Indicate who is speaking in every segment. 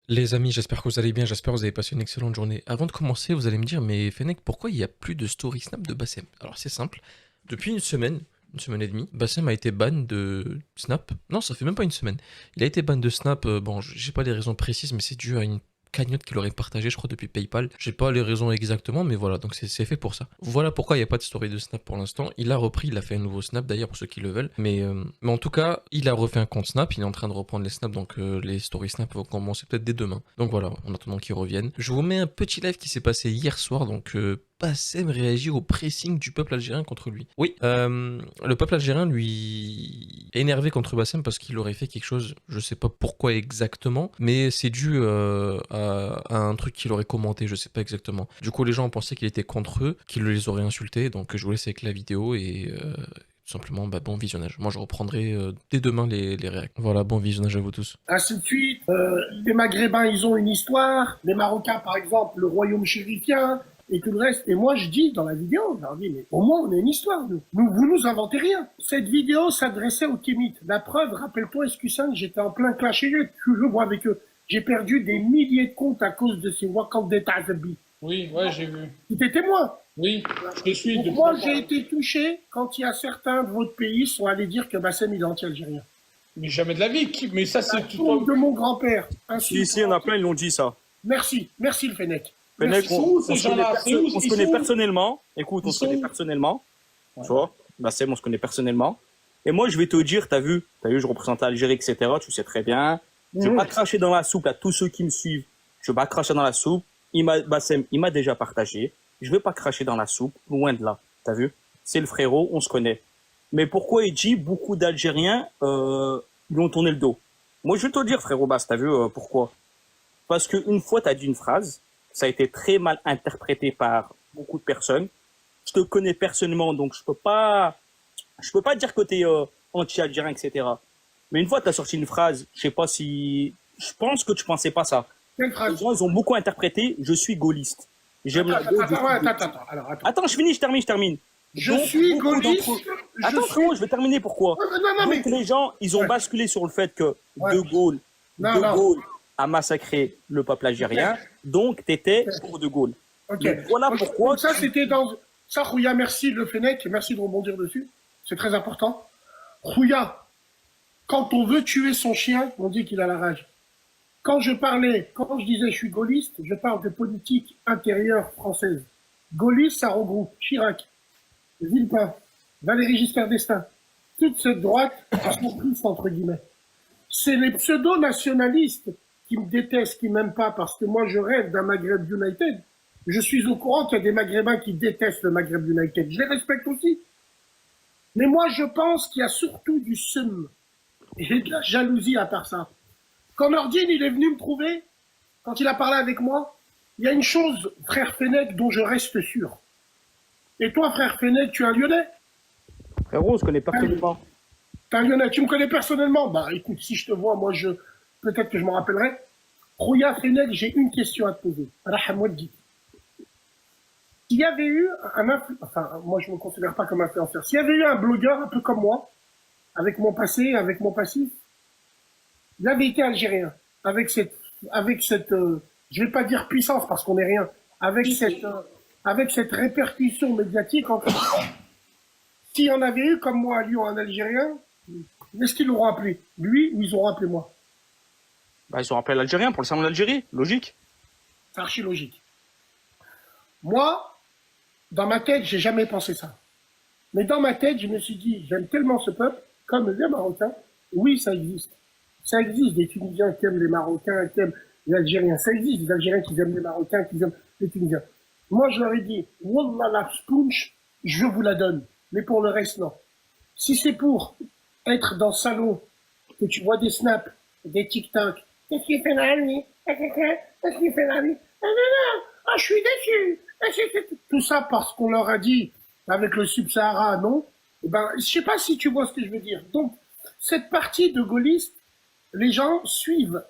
Speaker 1: Les amis, j'espère que vous allez bien, j'espère que vous avez passé une excellente journée. Avant de commencer, vous allez me dire, mais Fennec, pourquoi il n'y a plus de story snap de Bassem? Alors c'est simple, depuis une semaine et demie, Bassem a été ban de Snap. Non, ça fait même pas une semaine. Il a été ban de Snap, bon, j'ai pas les raisons précises, mais c'est dû à une cagnotte qu'il aurait partagée, je crois, depuis PayPal. J'ai pas les raisons exactement, mais voilà, donc c'est fait pour ça. Voilà pourquoi il n'y a pas de story de Snap pour l'instant. Il a repris, il a fait un nouveau Snap d'ailleurs pour ceux qui le veulent. Mais en tout cas, il a refait un compte Snap, il est en train de reprendre les Snaps, donc les story Snap vont commencer peut-être dès demain. Donc voilà, en attendant qu'ils reviennent. Je vous mets un petit live qui s'est passé hier soir, donc Bassem réagit au pressing du peuple algérien contre lui. Oui, le peuple algérien lui est énervé contre Bassem parce qu'il aurait fait quelque chose, je sais pas pourquoi exactement, mais c'est dû à un truc qu'il aurait commenté, je sais pas exactement. Du coup, les gens ont pensé qu'il était contre eux, qu'il les aurait insultés, donc je vous laisse avec la vidéo et tout simplement, bah, bon visionnage. Moi, je reprendrai dès demain les réactions. Voilà, bon visionnage à vous tous.
Speaker 2: Ainsi de suite. Les Maghrébins, ils ont une histoire. Les Marocains, par exemple, le royaume chérifien et tout le reste. Et moi, je dis dans la vidéo, je leur dis, mais au moins, on a une histoire, nous. Vous nous inventez rien. Cette vidéo s'adressait aux Kémites. La preuve, rappelle-toi, SQ5, j'étais en plein clash et je vois avec eux. J'ai perdu des milliers de comptes à cause de ces Wakandé Tazabi.
Speaker 3: Oui, ouais, j'ai vu.
Speaker 2: Tu étais témoin.
Speaker 3: Oui, je te suis.
Speaker 2: Donc moi, j'ai été touché quand il y a certains de votre pays sont allés dire que Bassem, il est anti-algérien.
Speaker 3: Mais jamais de la vie. Mais ça, c'est tout.
Speaker 2: De mon grand-père.
Speaker 4: Si, il y en a plein, ils l'ont dit ça.
Speaker 2: Merci le Fennec.
Speaker 4: Fennec, on se connaît personnellement. Écoute, on se connaît personnellement. Tu vois, Bassem, on se connaît personnellement. Et moi, je vais te dire, t'as vu, je représente l'Algérie, etc. Tu sais très bien. Je vais pas cracher dans la soupe à tous ceux qui me suivent. Je vais pas cracher dans la soupe. Bassem, il m'a déjà partagé. Je vais pas cracher dans la soupe, loin de là. T'as vu? C'est le frérot, on se connaît. Mais pourquoi il dit beaucoup d'Algériens lui ont tourné le dos? Moi, je vais te le dire, frérot Bass, t'as vu pourquoi? Parce qu'une fois, t'as dit une phrase, ça a été très mal interprété par beaucoup de personnes. Je te connais personnellement, donc je peux pas dire que t'es anti-algérien, etc. Mais une fois, t'as sorti une phrase, je sais pas si, je pense que tu pensais pas ça.
Speaker 2: Quelle phrase?
Speaker 4: Les gens, ils ont beaucoup interprété, je suis gaulliste. J'aime la gauche. Attends, je termine.
Speaker 2: Je suis gaulliste.
Speaker 4: Attends, frérot, je vais terminer. Pourquoi? Donc, les gens, ils ont basculé sur le fait que De Gaulle a massacré le peuple algérien. Donc, t'étais pour De Gaulle.
Speaker 2: Ok.
Speaker 4: Donc, voilà pourquoi.
Speaker 2: Donc ça, c'était dans... Ça, Rouya, merci le Fennec. Merci de rebondir dessus. C'est très important. Rouya, quand on veut tuer son chien, on dit qu'il a la rage. Quand je disais je suis gaulliste, je parle de politique intérieure française. Gaulliste, ça regroupe Chirac, Villepin, Valéry Giscard d'Estaing, toute cette droite complice entre guillemets. C'est les pseudo-nationalistes qui me détestent, qui m'aiment pas, parce que moi je rêve d'un Maghreb United. Je suis au courant qu'il y a des Maghrébins qui détestent le Maghreb United. Je les respecte aussi. Mais moi je pense qu'il y a surtout du seum et de la jalousie à part ça. Quand Nordine, il est venu me trouver, quand il a parlé avec moi, il y a une chose, frère Fennec, dont je reste sûr. Et toi, frère Fennec, tu es un Lyonnais?
Speaker 4: Frérot, on se connaît personnellement.
Speaker 2: T'es un Lyonnais, tu me connais personnellement? Bah écoute, si je te vois, moi, peut-être que je m'en rappellerai. Rouya Fennec, j'ai une question à te poser. Rahamouaddi. S'il y avait eu enfin, moi, je me considère pas comme influenceur. S'il y avait eu un blogueur un peu comme moi, avec mon passé, avec mon passif, il avait été algérien, avec cette, je vais pas dire puissance parce qu'on n'est rien, avec cette répercussion médiatique entre. S'il y en avait eu comme moi à Lyon un Algérien, est-ce qu'ils l'auront appelé lui ou ils auront appelé moi?
Speaker 4: Bah, ils ont appelé l'Algérien pour le salon d'Algérie, logique.
Speaker 2: C'est archi logique. Moi, dans ma tête, j'ai jamais pensé ça. Mais dans ma tête, je me suis dit, j'aime tellement ce peuple, comme les Marocains, oui, ça existe. Ça existe des Tunisiens qui aiment les Marocains, qui aiment les Algériens. Ça existe des Algériens qui aiment les Marocains, qui aiment les Tunisiens. Moi, je leur ai dit, Wallah la sponge, je vous la donne. Mais pour le reste, non. Si c'est pour être dans le salon, que tu vois des snaps, des TikTok, qu'est-ce qu'il fait là, lui? Qu'est-ce qu'il fait là, lui? Ah, je suis déçu. Tout ça parce qu'on leur a dit, avec le Sub-Sahara, non? Eh ben, je sais pas si tu vois ce que je veux dire. Donc, cette partie de gaullistes, les gens suivent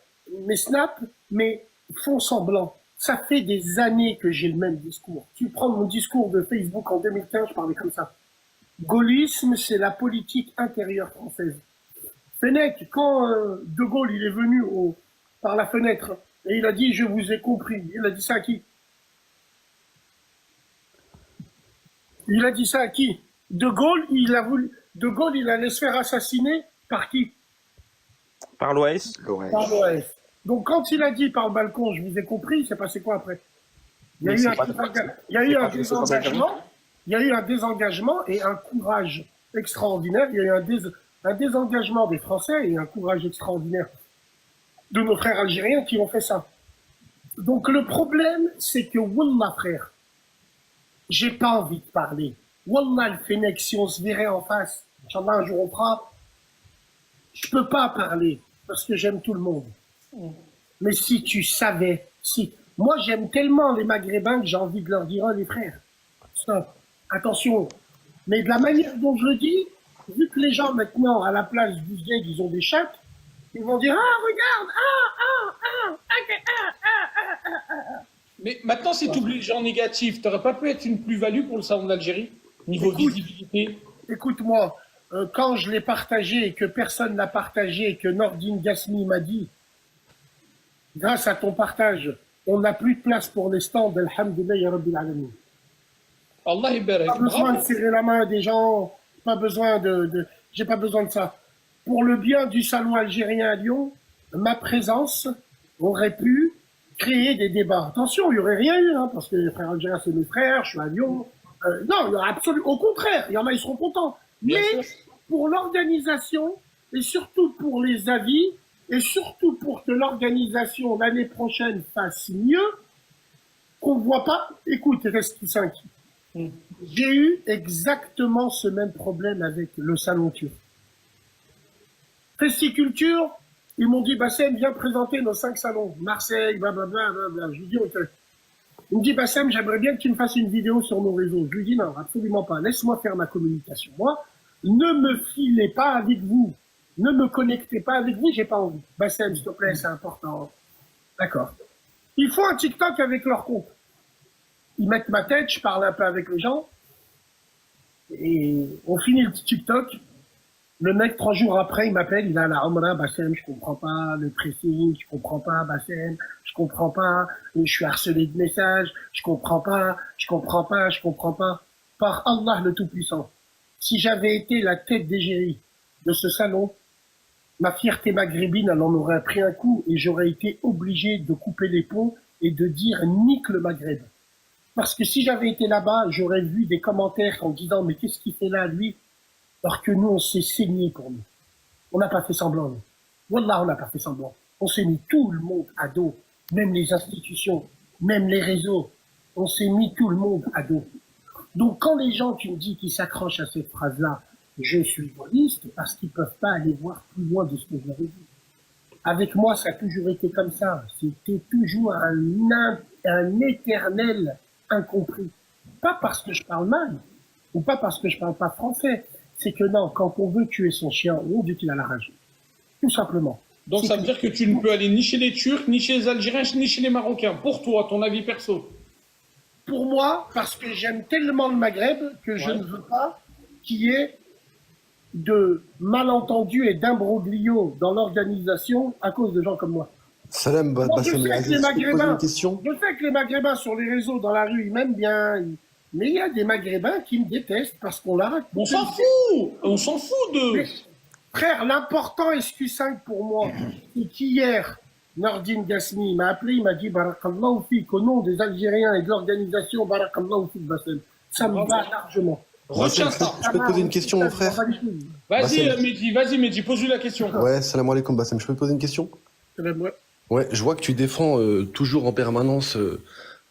Speaker 2: mes snaps, mais font semblant. Ça fait des années que j'ai le même discours. Tu prends mon discours de Facebook en 2015, je parlais comme ça. Gaullisme, c'est la politique intérieure française. Fennec, quand De Gaulle il est venu par la fenêtre Et il a dit, je vous ai compris. Il a dit ça à qui? Il a dit ça à qui? De Gaulle, il allait se faire assassiner par qui?
Speaker 4: Par l'OAS.
Speaker 2: Par l'OAS. Donc quand il a dit par le balcon, je vous ai compris, c'est passé quoi après? Il y a eu un désengagement. Il y a eu un désengagement et un courage extraordinaire. Il y a eu un désengagement des Français et un courage extraordinaire de nos frères algériens qui ont fait ça. Donc le problème, c'est que Wallah, frère, j'ai pas envie de parler. Wallah, le Fennec, si on se verrait en face, Inch'Allah, un jour on fera, je peux pas parler parce que j'aime tout le monde. Mais si tu savais, si. Moi, j'aime tellement les Maghrébins que j'ai envie de leur dire, oh les frères, stop, attention. Mais de la manière dont je le dis, vu que les gens maintenant, à la place du Zed, ils ont des chattes, ils vont dire, ah, regarde,
Speaker 3: Mais maintenant, si tu oublies les gens négatifs, t'aurais pas pu être une plus-value pour le salon d'Algérie niveau visibilité?
Speaker 2: Écoute-moi, quand je l'ai partagé et que personne l'a partagé et que Nordine Gasmi m'a dit, grâce à ton partage, on n'a plus de place pour les stands, alhamdoulilah, ya Rabbil Alamin.
Speaker 3: Allah ibarak.
Speaker 2: Pas besoin de serrer la main des gens, pas besoin j'ai pas besoin de ça. Pour le bien du salon algérien à Lyon, ma présence aurait pu créer des débats. Attention, il n'y aurait rien eu, hein, parce que les frères algériens, c'est mes frères, je suis à Lyon. Non, il y aura absolument, au contraire, il y en a, ils seront contents. Mais pour l'organisation, et surtout pour les avis, et surtout pour que l'organisation l'année prochaine fasse mieux, qu'on ne voit pas, écoute, reste 5. J'ai eu exactement ce même problème avec le salon turc. Festiculture, ils m'ont dit, Bassem, viens présenter nos 5 salons. Marseille, blablabla, blablabla. Je lui dis, ok. Il me dit, Bassem, j'aimerais bien que tu me fasses une vidéo sur nos réseaux. Je lui dis, non, absolument pas. Laisse-moi faire ma communication. Moi, ne me filez pas avec vous. Ne me connectez pas avec vous, j'ai pas envie. Bassem, s'il te plaît, c'est important. D'accord. Ils font un TikTok avec leur compte. Ils mettent ma tête, je parle un peu avec les gens. Et on finit le TikTok. Le mec, 3 jours après, il m'appelle, il a la Omra, Bassem, je comprends pas, le pressing, je comprends pas, Bassem, je comprends pas, je suis harcelé de messages, je comprends pas, je comprends pas, je comprends pas. Par Allah le Tout-Puissant, si j'avais été la tête d'égérie de ce salon, ma fierté maghrébine, elle en aurait pris un coup et j'aurais été obligé de couper les ponts et de dire nique le Maghreb. Parce que si j'avais été là-bas, j'aurais vu des commentaires en disant mais qu'est-ce qu'il fait là, lui? Alors que nous, on s'est saigné pour nous. On n'a pas fait semblant, nous. Wallah, on n'a pas fait semblant. On s'est mis tout le monde à dos. Même les institutions, même les réseaux. On s'est mis tout le monde à dos. Donc, quand les gens, tu me dis qu'ils s'accrochent à cette phrase-là, je suis gaulliste parce qu'ils peuvent pas aller voir plus loin de ce que j'avais dit. Avec moi, ça a toujours été comme ça. C'était toujours un éternel incompris. Pas parce que je parle mal, ou pas parce que je parle pas français. C'est que non, quand on veut tuer son chien, on dit qu'il a la rage. Tout simplement.
Speaker 3: Donc ça veut dire que tu ne peux aller ni chez les Turcs, ni chez les Algériens, ni chez les Marocains. Pour toi, ton avis perso.
Speaker 2: Pour moi, parce que j'aime tellement le Maghreb que je ne veux pas qu'il y ait de malentendus et d'imbroglio dans l'organisation à cause de gens comme moi.
Speaker 5: Salam, Bassem Aziz, je peux poser une question?
Speaker 2: Je sais que les Maghrébins sur les réseaux, dans la rue, ils m'aiment bien. Mais il y a des Maghrébins qui me détestent parce qu'on l'a raconté.
Speaker 3: On s'en fout. On s'en fout de...
Speaker 2: Mais, frère, l'important SQ5 pour moi, c'est qu'hier, Nordine Gasmi m'a appelé, il m'a dit Barakallahu fik, au nom des Algériens et de l'organisation Barakallahu fik, Bassem. Ça me va largement.
Speaker 3: Retiens ça.
Speaker 5: Je peux te poser une question, mon frère?
Speaker 3: Vas-y, Mehdi, pose-lui la question.
Speaker 5: Ouais, salam alaikum, Bassem. Je peux te poser une question?
Speaker 2: Ouais,
Speaker 5: je vois que tu défends toujours en permanence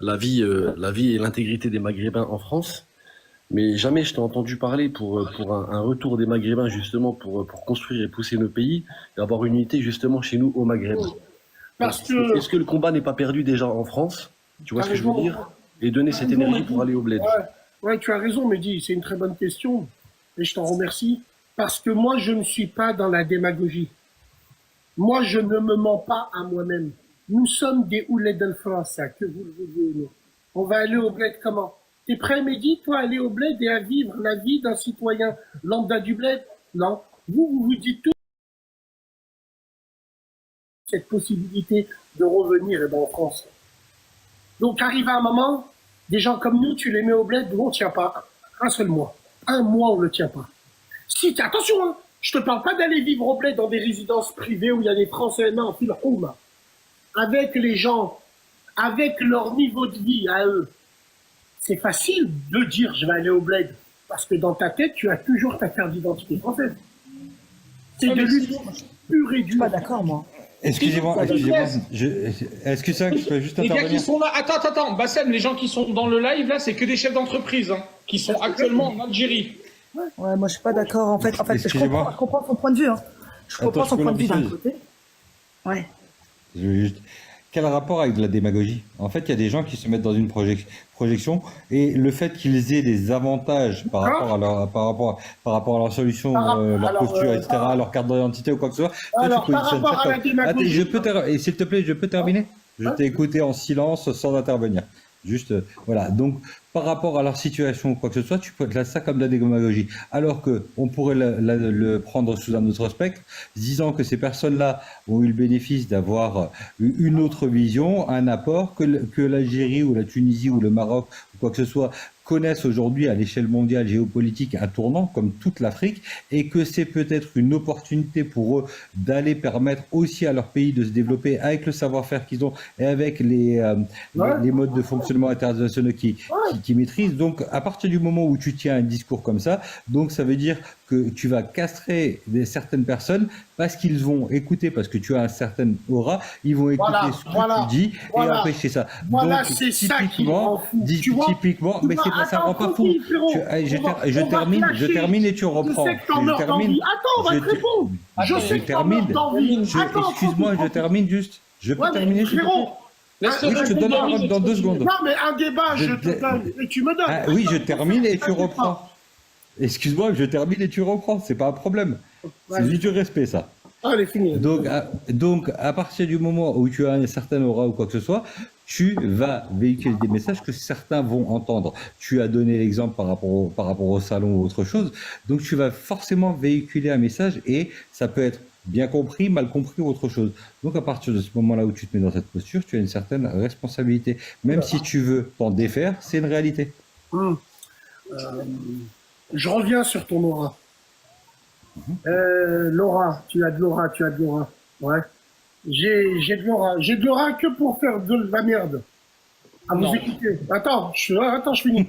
Speaker 5: la vie et l'intégrité des Maghrébins en France, mais jamais je t'ai entendu parler pour un retour des Maghrébins justement pour construire et pousser nos pays et avoir une unité justement chez nous au Maghreb. Est-ce que le combat n'est pas perdu déjà en France? Tu vois ce que je veux dire? Et donner cette énergie pour aller au bled.
Speaker 2: Ouais, tu as raison, Mehdi, c'est une très bonne question et je t'en remercie parce que moi je ne suis pas dans la démagogie. Moi je ne me mens pas à moi-même. Nous sommes des ouled al-France, que vous le vouliez, nous. On va aller au bled comment? T'es prêt, Mehdi, toi, à aller au bled et à vivre la vie d'un citoyen lambda du bled? Non. Vous dites tout. cette possibilité de revenir en France. Donc, arrive à un moment, des gens comme nous, tu les mets au bled, on ne tient pas un seul mois. Un mois, on ne le tient pas. Si, attention, hein, je te parle pas d'aller vivre au bled dans des résidences privées où il y a des Français, non, avec les gens, avec leur niveau de vie à eux. C'est facile de dire je vais aller au bled, parce que dans ta tête, tu as toujours ta carte d'identité française. C'est de l'union pure et
Speaker 6: Je suis
Speaker 2: dure.
Speaker 6: pas d'accord, moi.
Speaker 7: Excusez-moi. Est-ce que ça, je peux juste
Speaker 3: Les gars qui
Speaker 7: intervenir?
Speaker 3: sont là, attends, Bassem, les gens qui sont dans le live là, c'est que des chefs d'entreprise hein, qui sont actuellement en Algérie.
Speaker 6: Ouais, moi, je suis pas d'accord. En fait, je
Speaker 7: Excusez-moi.
Speaker 6: comprends son point de vue. Hein. Je comprends
Speaker 7: Attends,
Speaker 6: son
Speaker 7: je peux
Speaker 6: point de vue d'un
Speaker 7: l'empêcher.
Speaker 6: côté. Ouais.
Speaker 7: Je veux juste- Quel rapport avec de la démagogie? En fait, il y a des gens qui se mettent dans une projection et le fait qu'ils aient des avantages par rapport à leur solution, leur posture, etc., leur carte d'identité ou quoi que ce soit, toi,
Speaker 2: Alors,
Speaker 7: tu
Speaker 2: par
Speaker 7: positionnes
Speaker 2: rapport
Speaker 7: ça
Speaker 2: à la
Speaker 7: comme-
Speaker 2: démagogie.
Speaker 7: Et s'il te plaît, je peux terminer? Je t'ai écouté en silence sans intervenir. Juste, voilà. Donc, par rapport à leur situation ou quoi que ce soit, tu peux classer ça comme de la démagogie. Alors que on pourrait le prendre sous un autre spectre, disant que ces personnes-là ont eu le bénéfice d'avoir eu une autre vision, un apport, que l'Algérie ou la Tunisie ou le Maroc ou quoi que ce soit connaissent aujourd'hui à l'échelle mondiale géopolitique un tournant comme toute l'Afrique et que c'est peut-être une opportunité pour eux d'aller permettre aussi à leur pays de se développer avec le savoir-faire qu'ils ont et avec les modes de fonctionnement internationaux qui maîtrisent. Donc à partir du moment où tu tiens un discours comme ça, donc ça veut dire que tu vas castrer certaines personnes parce qu'ils vont écouter, parce que tu as un certain aura, ils vont écouter ce que tu dis et empêcher ça.
Speaker 2: Voilà,
Speaker 7: donc,
Speaker 2: c'est ça qui me rend fou. Tu vois,
Speaker 7: typiquement, mais c'est pas ça rend pas fou. Je termine et tu reprends.
Speaker 2: Je sais que t'en meurs d'envie. Attends, on va te répondre. Je sais que t'en meurs d'envie.
Speaker 7: Excuse-moi, je termine juste. Je peux terminer, s'il te plaît?
Speaker 2: Frérot,
Speaker 7: Oui, je te donne la parole dans 2 secondes.
Speaker 2: non, mais un débat, je te donne et tu me donnes.
Speaker 7: Ah, oui, je termine et tu reprends. Excuse-moi, je termine et tu reprends. C'est pas un problème. C'est juste du respect, ça.
Speaker 2: Allez, fini.
Speaker 7: Donc, à partir du moment où tu as un certain aura ou quoi que ce soit, tu vas véhiculer des messages que certains vont entendre. Tu as donné l'exemple par rapport au salon ou autre chose. Donc, tu vas forcément véhiculer un message et ça peut être bien compris, mal compris ou autre chose. Donc, à partir de ce moment-là où tu te mets dans cette posture, tu as une certaine responsabilité. Même si tu veux t'en défaire, c'est une réalité.
Speaker 2: Je reviens sur ton aura. L'aura, tu as de l'aura. Ouais. J'ai de l'aura. J'ai de l'aura que pour faire de la merde. À vous écouter. Attends, je finis.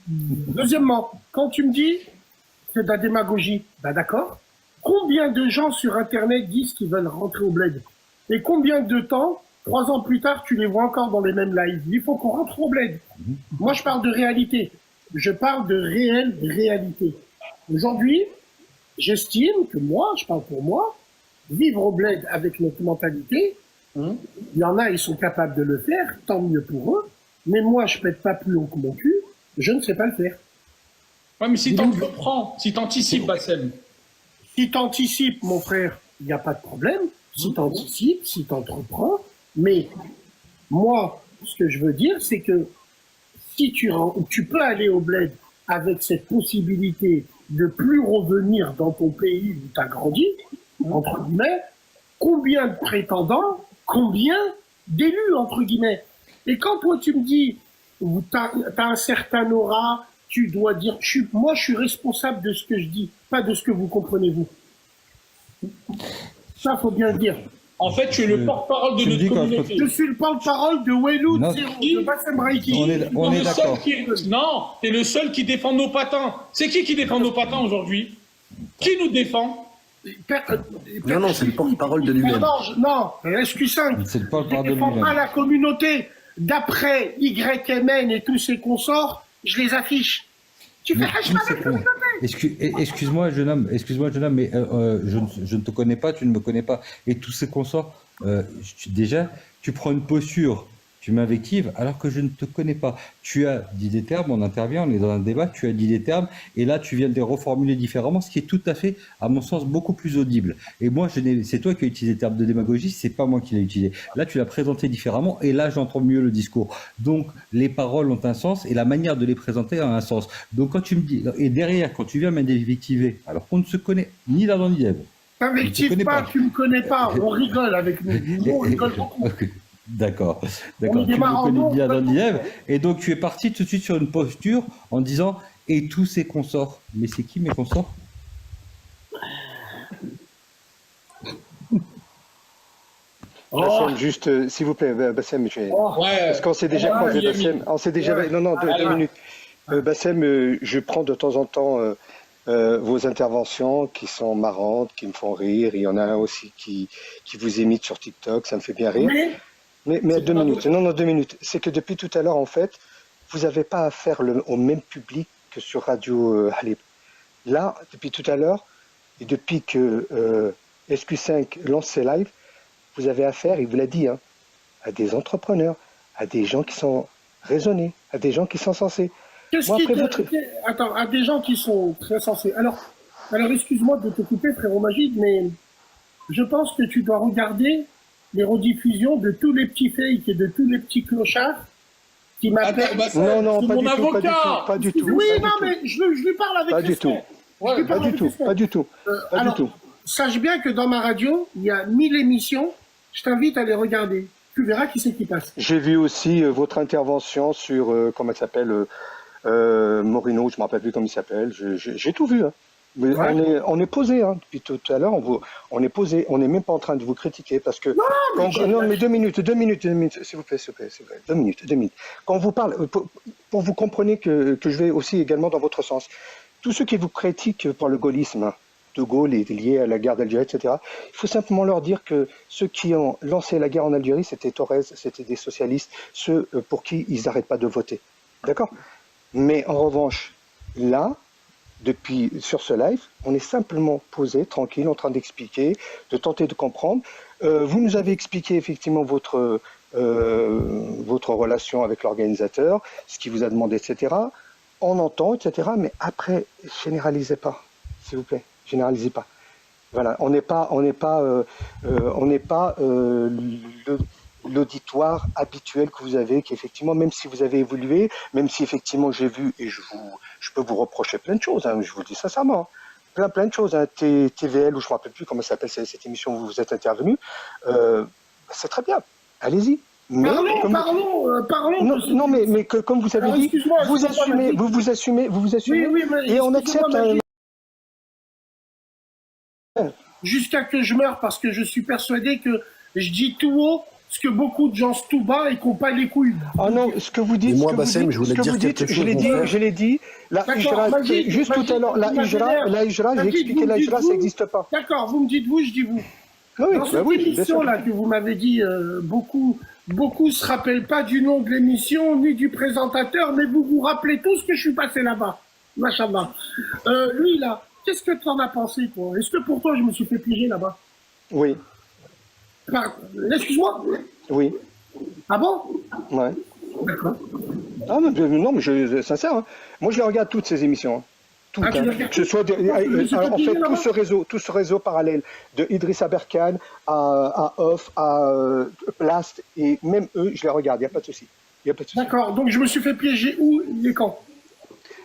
Speaker 2: Deuxièmement, quand tu me dis que c'est de la démagogie, bah d'accord. Combien de gens sur Internet disent qu'ils veulent rentrer au bled? Et combien de temps, 3 ans plus tard, tu les vois encore dans les mêmes lives? Il faut qu'on rentre au bled. Moi, je parle de réalité. Je parle de réelle réalité. Aujourd'hui, j'estime que moi, je parle pour moi, vivre au bled avec notre mentalité, il y en a, ils sont capables de le faire, tant mieux pour eux. Mais moi, je pète pas plus haut que mon cul, je ne sais pas le faire.
Speaker 3: Ouais, mais si t'entreprends, si t'anticipes, Bassem.
Speaker 2: Si t'anticipes, mon frère, il n'y a pas de problème. Si t'anticipes, si t'entreprends. Mais moi, ce que je veux dire, c'est que si tu peux aller au bled avec cette possibilité de plus revenir dans ton pays où tu as grandi, entre guillemets, combien de prétendants, combien d'élus, entre guillemets. Et quand toi tu me dis, tu as un certain aura, tu dois dire, moi je suis responsable de ce que je dis, pas de ce que vous comprenez vous. Ça, faut bien le dire.
Speaker 3: En fait, tu es le porte-parole de notre communauté.
Speaker 2: Je suis le porte-parole de Wayloud, de Bassem Raiki.
Speaker 7: On est d'accord.
Speaker 3: Non, t'es le seul qui défend nos patins. C'est qui défend nos patins aujourd'hui? Qui nous défend?
Speaker 5: Non, c'est le porte-parole de lui-même.
Speaker 2: Non, SQ5.
Speaker 7: C'est le porte-parole de
Speaker 2: Je défends
Speaker 7: lui-même.
Speaker 2: pas la communauté. D'après YMN et tous ses consorts, je les affiche. Tu fais hachement avec la communauté.
Speaker 7: Excuse-moi, jeune homme, mais je ne te connais pas, tu ne me connais pas. Et tous ces consorts, déjà, tu prends une posture, tu m'invectives alors que je ne te connais pas. Tu as dit des termes, on intervient, on est dans un débat, tu as dit des termes, et là, tu viens de les reformuler différemment, ce qui est tout à fait, à mon sens, beaucoup plus audible. Et moi, c'est toi qui as utilisé le terme de démagogie, c'est pas moi qui l'ai utilisé. Là, tu l'as présenté différemment, et là, j'entends mieux le discours. Donc, les paroles ont un sens, et la manière de les présenter a un sens. Donc, quand tu me dis, et derrière, quand tu viens m'invectiver, alors qu'on ne se connaît ni d'Adam ni d'Ève,
Speaker 2: T'invectives pas, tu me connais pas. On rigole avec nous. Nous, on rigole beaucoup.
Speaker 7: Ok. D'accord,
Speaker 2: On
Speaker 7: d'accord.
Speaker 2: est
Speaker 7: Tu
Speaker 2: des
Speaker 7: me
Speaker 2: marrons,
Speaker 7: connais bien
Speaker 2: on
Speaker 7: dans
Speaker 2: rigole
Speaker 7: l'IEV. Et donc, tu es parti tout de suite sur une posture en disant « et tous ses consorts ». Mais c'est qui mes consorts?
Speaker 8: Bassem, juste, s'il vous plaît, Bassem, parce qu'on s'est déjà croisé, Bassem. On s'est déjà. Non, non, deux minutes. Bassem, je prends de temps en temps vos interventions qui sont marrantes, qui me font rire. Il y en a un aussi qui vous imite sur TikTok, ça me fait bien rire. Mais 2 minutes. Non, 2 minutes. C'est que depuis tout à l'heure, en fait, vous n'avez pas affaire au même public que sur Radio Halib. Là, depuis tout à l'heure, et depuis que SQ5 lance ses lives, vous avez affaire, il vous l'a dit, hein, à des entrepreneurs, à des gens qui sont raisonnés, à des gens qui sont sensés.
Speaker 2: Attends, à des gens qui sont très sensés. Alors excuse-moi de te couper, frérot Magid, mais je pense que tu dois regarder les rediffusions de tous les petits fakes et de tous les petits clochards qui m'appellent.
Speaker 8: Non,
Speaker 3: c'est
Speaker 8: pas
Speaker 3: mon
Speaker 8: du tout,
Speaker 3: avocat.
Speaker 8: pas du tout.
Speaker 2: Oui,
Speaker 8: pas
Speaker 2: non,
Speaker 8: du
Speaker 2: mais je lui parle avec
Speaker 8: Pas du
Speaker 2: respect.
Speaker 8: tout.
Speaker 2: Je lui parle
Speaker 8: Pas du
Speaker 2: avec
Speaker 8: tout,
Speaker 2: respect.
Speaker 8: pas du tout. Pas du tout.
Speaker 2: Sache bien que dans ma radio, il y a 1000 émissions. Je t'invite à les regarder. Tu verras qui c'est qui passe.
Speaker 8: J'ai vu aussi votre intervention sur, comment elle s'appelle, Morino, je ne me rappelle plus comment il s'appelle. J'ai tout vu. Hein. Mais on est posé, hein. Depuis tout à l'heure, on est posé. On n'est même pas en train de vous critiquer parce que. Non, mais 2 minutes, s'il vous plaît. 2 minutes. Quand on vous parle, pour vous compreniez que je vais aussi également dans votre sens. Tous ceux qui vous critiquent pour le gaullisme, De Gaulle est lié à la guerre d'Algérie, etc. Il faut simplement leur dire que ceux qui ont lancé la guerre en Algérie, c'était Torres, c'était des socialistes, ceux pour qui ils n'arrêtent pas de voter. D'accord? Mais en revanche, là, sur ce live, on est simplement posé, tranquille, en train d'expliquer, de tenter de comprendre. Vous nous avez expliqué effectivement votre relation avec l'organisateur, ce qu'il vous a demandé, etc. On entend, etc. Mais après, généralisez pas, s'il vous plaît. Généralisez pas. Voilà, on n'est pas l'auditoire habituel que vous avez, qui effectivement, même si vous avez évolué, même si effectivement j'ai vu et je peux vous reprocher plein de choses. Hein, je vous le dis sincèrement, plein de choses. Hein, TVL ou je ne me rappelle plus comment s'appelle cette émission où vous êtes intervenu, c'est très bien. Allez-y. Mais
Speaker 2: parlons.
Speaker 8: Non, mais comme vous avez dit, vous assumez,
Speaker 2: Oui, mais
Speaker 8: et on accepte.
Speaker 2: Jusqu'à que je meure, parce que je suis persuadé que je dis tout haut ce que beaucoup de gens se tout bas et qui n'ont pas les couilles.
Speaker 8: Ah non, ce que vous dites,
Speaker 5: moi, Bassem, je voulais dire quelque chose.
Speaker 8: Je l'ai dit. La Hijra, juste tout à l'heure, la Hijra, j'ai expliqué la Hijra, ça n'existe pas.
Speaker 2: D'accord, vous me dites vous, je dis vous.
Speaker 8: Oui,
Speaker 2: dans cette émission-là que vous m'avez dit, beaucoup se rappellent pas du nom de l'émission ni du présentateur, mais vous vous rappelez tous que je suis passé là-bas. Machallah. Lui, là, qu'est-ce que tu en as pensé, toi? Est-ce que pour toi, je me suis fait piéger là-bas?
Speaker 8: Oui.
Speaker 2: Excuse-moi?
Speaker 8: Oui.
Speaker 2: Ah bon?
Speaker 8: Ouais.
Speaker 2: D'accord.
Speaker 8: Ah, non, mais je sincère. Hein. Moi, je les regarde toutes ces émissions. Toutes.
Speaker 2: Ah,
Speaker 8: Que ce soit en fait tout ce réseau parallèle de Idrissa Berkane à Off, à Plast, et même eux, je les regarde. Il n'y a pas de souci.
Speaker 2: D'accord. Donc, je me suis fait piéger où et quand?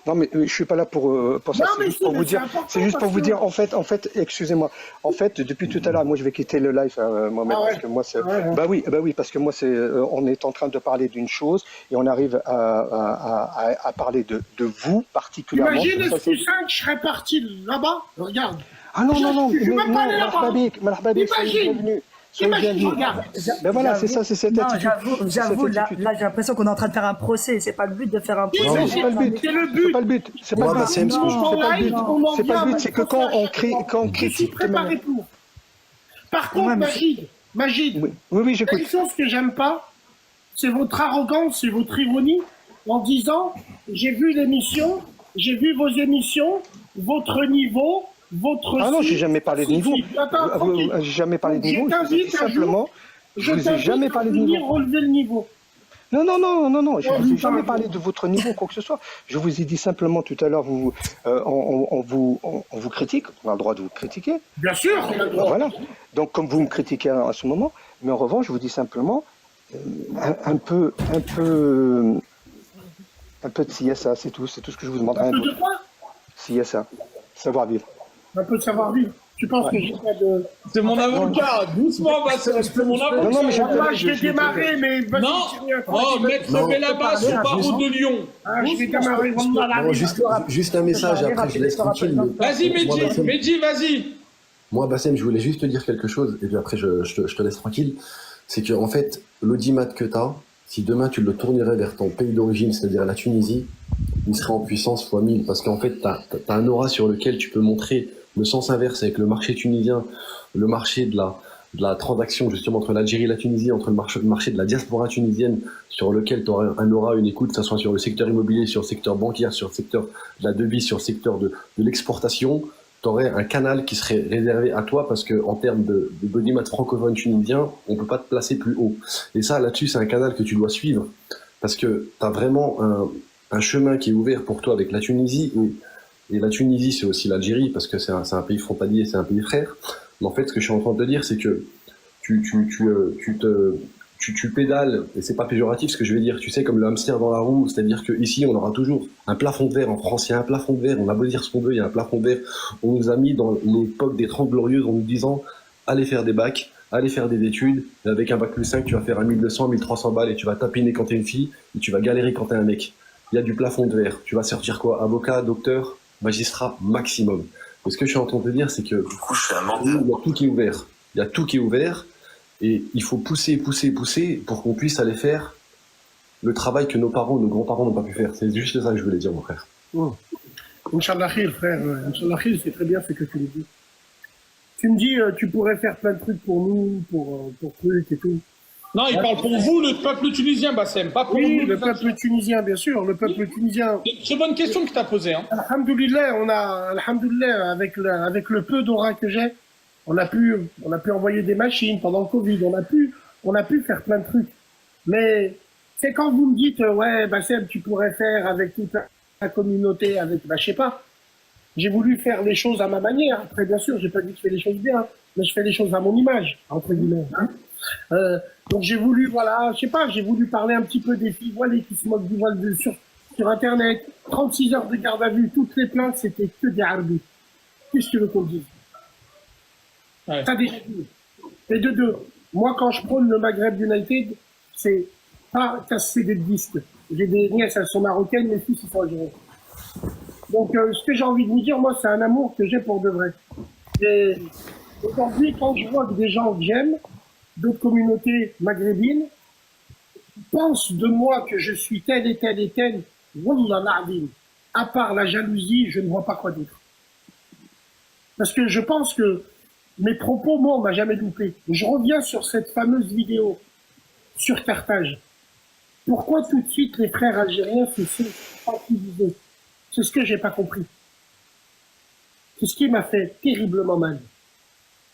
Speaker 8: Non, mais je suis pas là pour ça. C'est juste pour vous dire. C'est juste pour vous dire. En fait, excusez-moi. En fait, depuis tout à l'heure, moi, je vais quitter le live moi-même parce que moi, c'est. Bah oui, parce que moi, c'est. On est en train de parler d'une chose et on arrive à parler de vous particulièrement.
Speaker 2: Imagine SQ5, je serais parti là-bas. Regarde.
Speaker 8: Ah non,
Speaker 2: Je suis même pas allé là-bas.
Speaker 8: Imagine.
Speaker 2: Regarde.
Speaker 8: Ben voilà, c'est ça, c'est cette attitude.
Speaker 6: J'avoue, là, j'ai l'impression qu'on est en train de faire un procès. C'est pas le but de faire un procès.
Speaker 8: Non, c'est pas le but. C'est pas le but. C'est pas le but. C'est pas le but. C'est que quand on critique.
Speaker 2: Je suis préparé pour. Par contre, Magid.
Speaker 8: Oui, j'écoute.
Speaker 2: La chose que j'aime pas, c'est votre arrogance et votre ironie en disant j'ai vu l'émission, j'ai vu vos émissions, votre niveau.
Speaker 8: Ah non, j'ai jamais parlé de niveau. J'ai jamais parlé de niveau. Je vous ai dit simplement, je vous ai jamais parlé de niveau.
Speaker 2: Relever le niveau.
Speaker 8: Non, je ne vous ai jamais parlé de votre niveau, quoi que ce soit. Je vous ai dit simplement tout à l'heure, on vous critique, on a le droit de vous critiquer.
Speaker 2: Bien sûr, on a le droit.
Speaker 8: Voilà. Donc, comme vous me critiquez à ce moment, mais en revanche, je vous dis simplement un peu de CSA, c'est tout ce que je vous demande.
Speaker 2: Un peu de quoi?
Speaker 8: CSA, savoir vivre.
Speaker 2: Un peu de savoir-vivre. Tu penses que j'ai pas de...
Speaker 3: C'est mon avocat, doucement, Bassem, c'est mon avocat.
Speaker 8: Non, mais
Speaker 2: Je vais démarrer, mais... vas-y,
Speaker 3: Non,
Speaker 2: continue,
Speaker 3: oh, maître Belabas au barreau de Lyon.
Speaker 2: Ah, je vais démarrer.
Speaker 5: Non, juste un message, après je laisse tranquille.
Speaker 3: Vas-y,
Speaker 5: Moi, Bassem-
Speaker 3: Mehdi, vas-y.
Speaker 5: Moi, Bassem, je voulais juste te dire quelque chose, et puis après je te laisse tranquille. C'est que en fait, l'audimat que tu as, si demain tu le tournerais vers ton pays d'origine, c'est-à-dire la Tunisie, il serait en puissance fois 1000, parce qu'en fait, tu as un aura sur lequel tu peux montrer le sens inverse avec le marché tunisien, le marché de la transaction justement entre l'Algérie et la Tunisie, entre le marché de la diaspora tunisienne, sur lequel tu auras un aura, une écoute, que ce soit sur le secteur immobilier, sur le secteur bancaire, sur le secteur de la devise, sur le secteur de l'exportation. Tu aurais un canal qui serait réservé à toi parce que en termes de audimat francophone tunisien, on peut pas te placer plus haut. Et ça, là-dessus, c'est un canal que tu dois suivre parce que tu as vraiment un chemin qui est ouvert pour toi avec la Tunisie. Et la Tunisie, c'est aussi l'Algérie parce que c'est un pays frontalier, c'est un pays frère. Mais en fait, ce que je suis en train de te dire, c'est que tu pédales, et c'est pas péjoratif ce que je vais dire, tu sais, comme le hamster dans la roue, c'est-à-dire qu'ici, on aura toujours un plafond de verre. En France, il y a un plafond de verre, on a beau dire ce qu'on veut, il y a un plafond de verre. On nous a mis dans l'époque des 30 glorieuses en nous disant, allez faire des bacs, allez faire des études, et avec un bac plus 5, tu vas faire un 1200, 1300 balles, et tu vas tapiner quand t'es une fille, et tu vas galérer quand t'es un mec. Il y a du plafond de verre. Tu vas sortir quoi? Avocat, docteur, magistrat, maximum. Et ce que je suis en train de te dire, c'est que il y a tout qui est ouvert. Il y a tout qui est ouvert. Et il faut pousser pour qu'on puisse aller faire le travail que nos parents, nos grands-parents n'ont pas pu faire. C'est juste ça que je voulais dire, mon frère.
Speaker 2: Inch'Allah khir, frère. Inch'Allah khir, c'est très bien ce que tu me dis. Tu me dis, tu pourrais faire plein de trucs pour nous, pour trucs et tout.
Speaker 3: Non, il parle pour vous, le peuple tunisien, Bassem, pas pour
Speaker 2: Oui,
Speaker 3: nous.
Speaker 2: le peuple tunisien, bien sûr, le peuple tunisien.
Speaker 3: C'est une bonne question que tu as posée. Hein.
Speaker 2: Alhamdoulilah, avec le peu d'aura que j'ai, on a pu envoyer des machines pendant le Covid, on a pu faire plein de trucs. Mais c'est quand vous me dites, ouais, Bassem, tu pourrais faire avec toute la communauté, je sais pas. J'ai voulu faire les choses à ma manière. Après, bien sûr, j'ai pas dit que je fais les choses bien, mais je fais les choses à mon image, entre guillemets. Hein. Donc j'ai voulu, voilà, je sais pas, j'ai voulu parler un petit peu des filles voilées qui se moquent du voile sur Internet. 36 heures de garde à vue, toutes les plaintes, c'était que des harbis. Qu'est-ce que tu veux qu'on dise?
Speaker 3: Ouais.
Speaker 2: T'as déjà dit. Et de deux, moi quand je prône le Maghreb United, c'est pas casser des disques. J'ai des nièces, elles sont marocaines, mes fils ils sont algériens. Donc ce que j'ai envie de vous dire, moi c'est un amour que j'ai pour de vrai. Et aujourd'hui, quand je vois que des gens que j'aime, d'autres communautés maghrébines, pensent de moi que je suis tel et tel et tel, wallah l'adil, à part la jalousie, je ne vois pas quoi d'autre. Parce que je pense que mes propos, moi, on m'a jamais loupé. Je reviens sur cette fameuse vidéo sur Carthage. Pourquoi tout de suite les frères algériens se sont tranquillisés? C'est ce que j'ai pas compris. C'est ce qui m'a fait terriblement mal.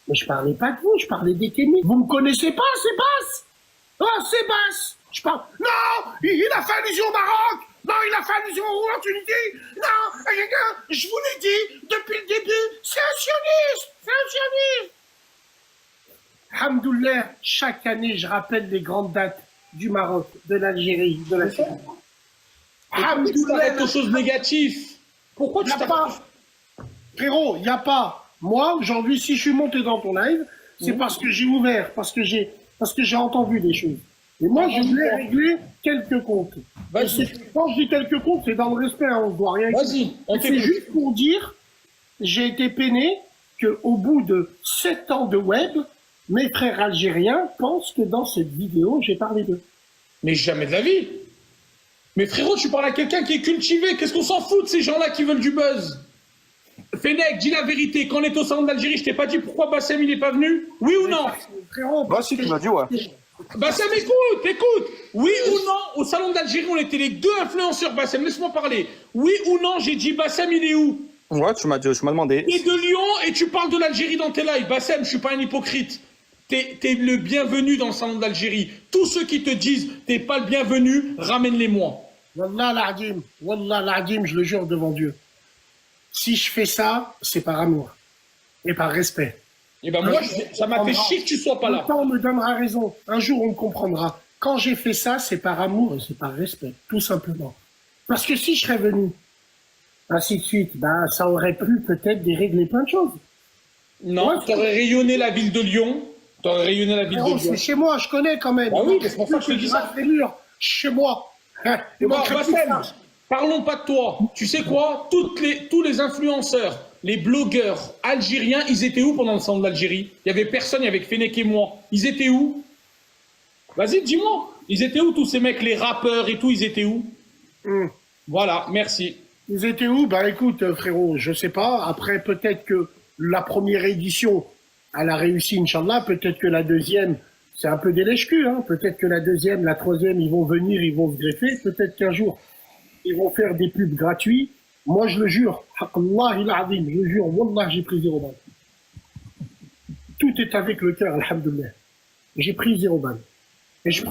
Speaker 2: Mais je parlais pas de vous, je parlais des Kémis. Vous me connaissez pas, c'est Basse. Oh, c'est Basse. Je parle. Non, il a fait allusion au Maroc. Non, il a fait allusion en Tunisie. Non, je vous l'ai dit depuis le début, c'est un sioniste. C'est un sioniste. Alhamdoulilah, chaque année, je rappelle les grandes dates du Maroc, de l'Algérie, de la Tunisie.
Speaker 3: Alhamdoulilah, quelque chose de négatif. Pourquoi tu
Speaker 2: t'as pas... Frérot, il n'y a pas... Moi, aujourd'hui, si je suis monté dans ton live, c'est parce que j'ai ouvert, parce que j'ai entendu des choses. Et moi, je voulais régler quelques comptes. Quand je dis quelques comptes, c'est dans le respect, hein, on ne doit rien.
Speaker 3: Vas-y,
Speaker 2: c'est juste pour dire, j'ai été peiné qu'au bout de 7 ans de web, mes frères algériens pensent que dans cette vidéo, j'ai parlé d'eux.
Speaker 3: Mais jamais de la vie. Mais frérot, tu parles à quelqu'un qui est cultivé. Qu'est-ce qu'on s'en fout de ces gens-là qui veulent du buzz? Fennec, dis la vérité. Quand on est au salon d'Algérie, je t'ai pas dit pourquoi Bassem il est pas venu? Oui ou non?
Speaker 2: Frérot,
Speaker 4: bah si, tu m'as dit ouais.
Speaker 3: Bassem, écoute. Oui ou non, au salon d'Algérie, on était les deux influenceurs. Bassem, laisse-moi parler. Oui ou non, j'ai dit Bassem, il est où?
Speaker 4: Ouais, tu m'as demandé.
Speaker 3: Tu es de Lyon et tu parles de l'Algérie dans tes lives. Bassem, je suis pas un hypocrite. T'es le bienvenu dans le salon d'Algérie. Tous ceux qui te disent t'es pas le bienvenu, ramène-les-moi.
Speaker 2: Wallah l'Adim, je le jure devant Dieu. Si je fais ça, c'est par amour et par respect.
Speaker 3: Et ben moi, ça m'a fait chier que tu sois pas là.
Speaker 2: Le temps me donnera raison. Un jour, on me comprendra. Quand j'ai fait ça, c'est par amour et c'est par respect, tout simplement. Parce que si je serais venu, ainsi de suite, ben, ça aurait pu peut-être dérégler plein de choses.
Speaker 3: Non,
Speaker 2: Ouais,
Speaker 3: t'aurais rayonné la ville de Lyon. T'aurais rayonné la ville de
Speaker 2: frérot,
Speaker 3: Lyon.
Speaker 2: c'est chez moi, je connais quand même.
Speaker 3: Ah oui, c'est pour ça que je te dis ça.
Speaker 2: Les murs, chez moi. Hein, il
Speaker 3: Bah,
Speaker 2: manquerait plus que
Speaker 3: Bassem,
Speaker 2: ça.
Speaker 3: parlons pas de toi. Tu sais quoi? Tous les influenceurs, les blogueurs algériens, ils étaient où pendant le sang de l'Algérie? Il y avait personne, il y avait que Fennec et moi. Ils étaient où? Vas-y, dis-moi. Ils étaient où tous ces mecs, les rappeurs et tout, ils étaient où? Voilà, merci.
Speaker 2: Ils étaient où? Bah écoute, frérot, je sais pas. Après, peut-être que la première édition, elle a réussi, Inch'Allah. Peut-être que la deuxième, c'est un peu des lèche-culs, hein. Peut-être que la deuxième, la troisième, ils vont venir, ils vont se greffer. Peut-être qu'un jour, ils vont faire des pubs gratuits. Moi, je le jure. Haqallah il azim, je le jure. Wallah, j'ai pris 0 balles. Tout est avec le cœur, alhamdoulilah. J'ai pris 0 balles. Et je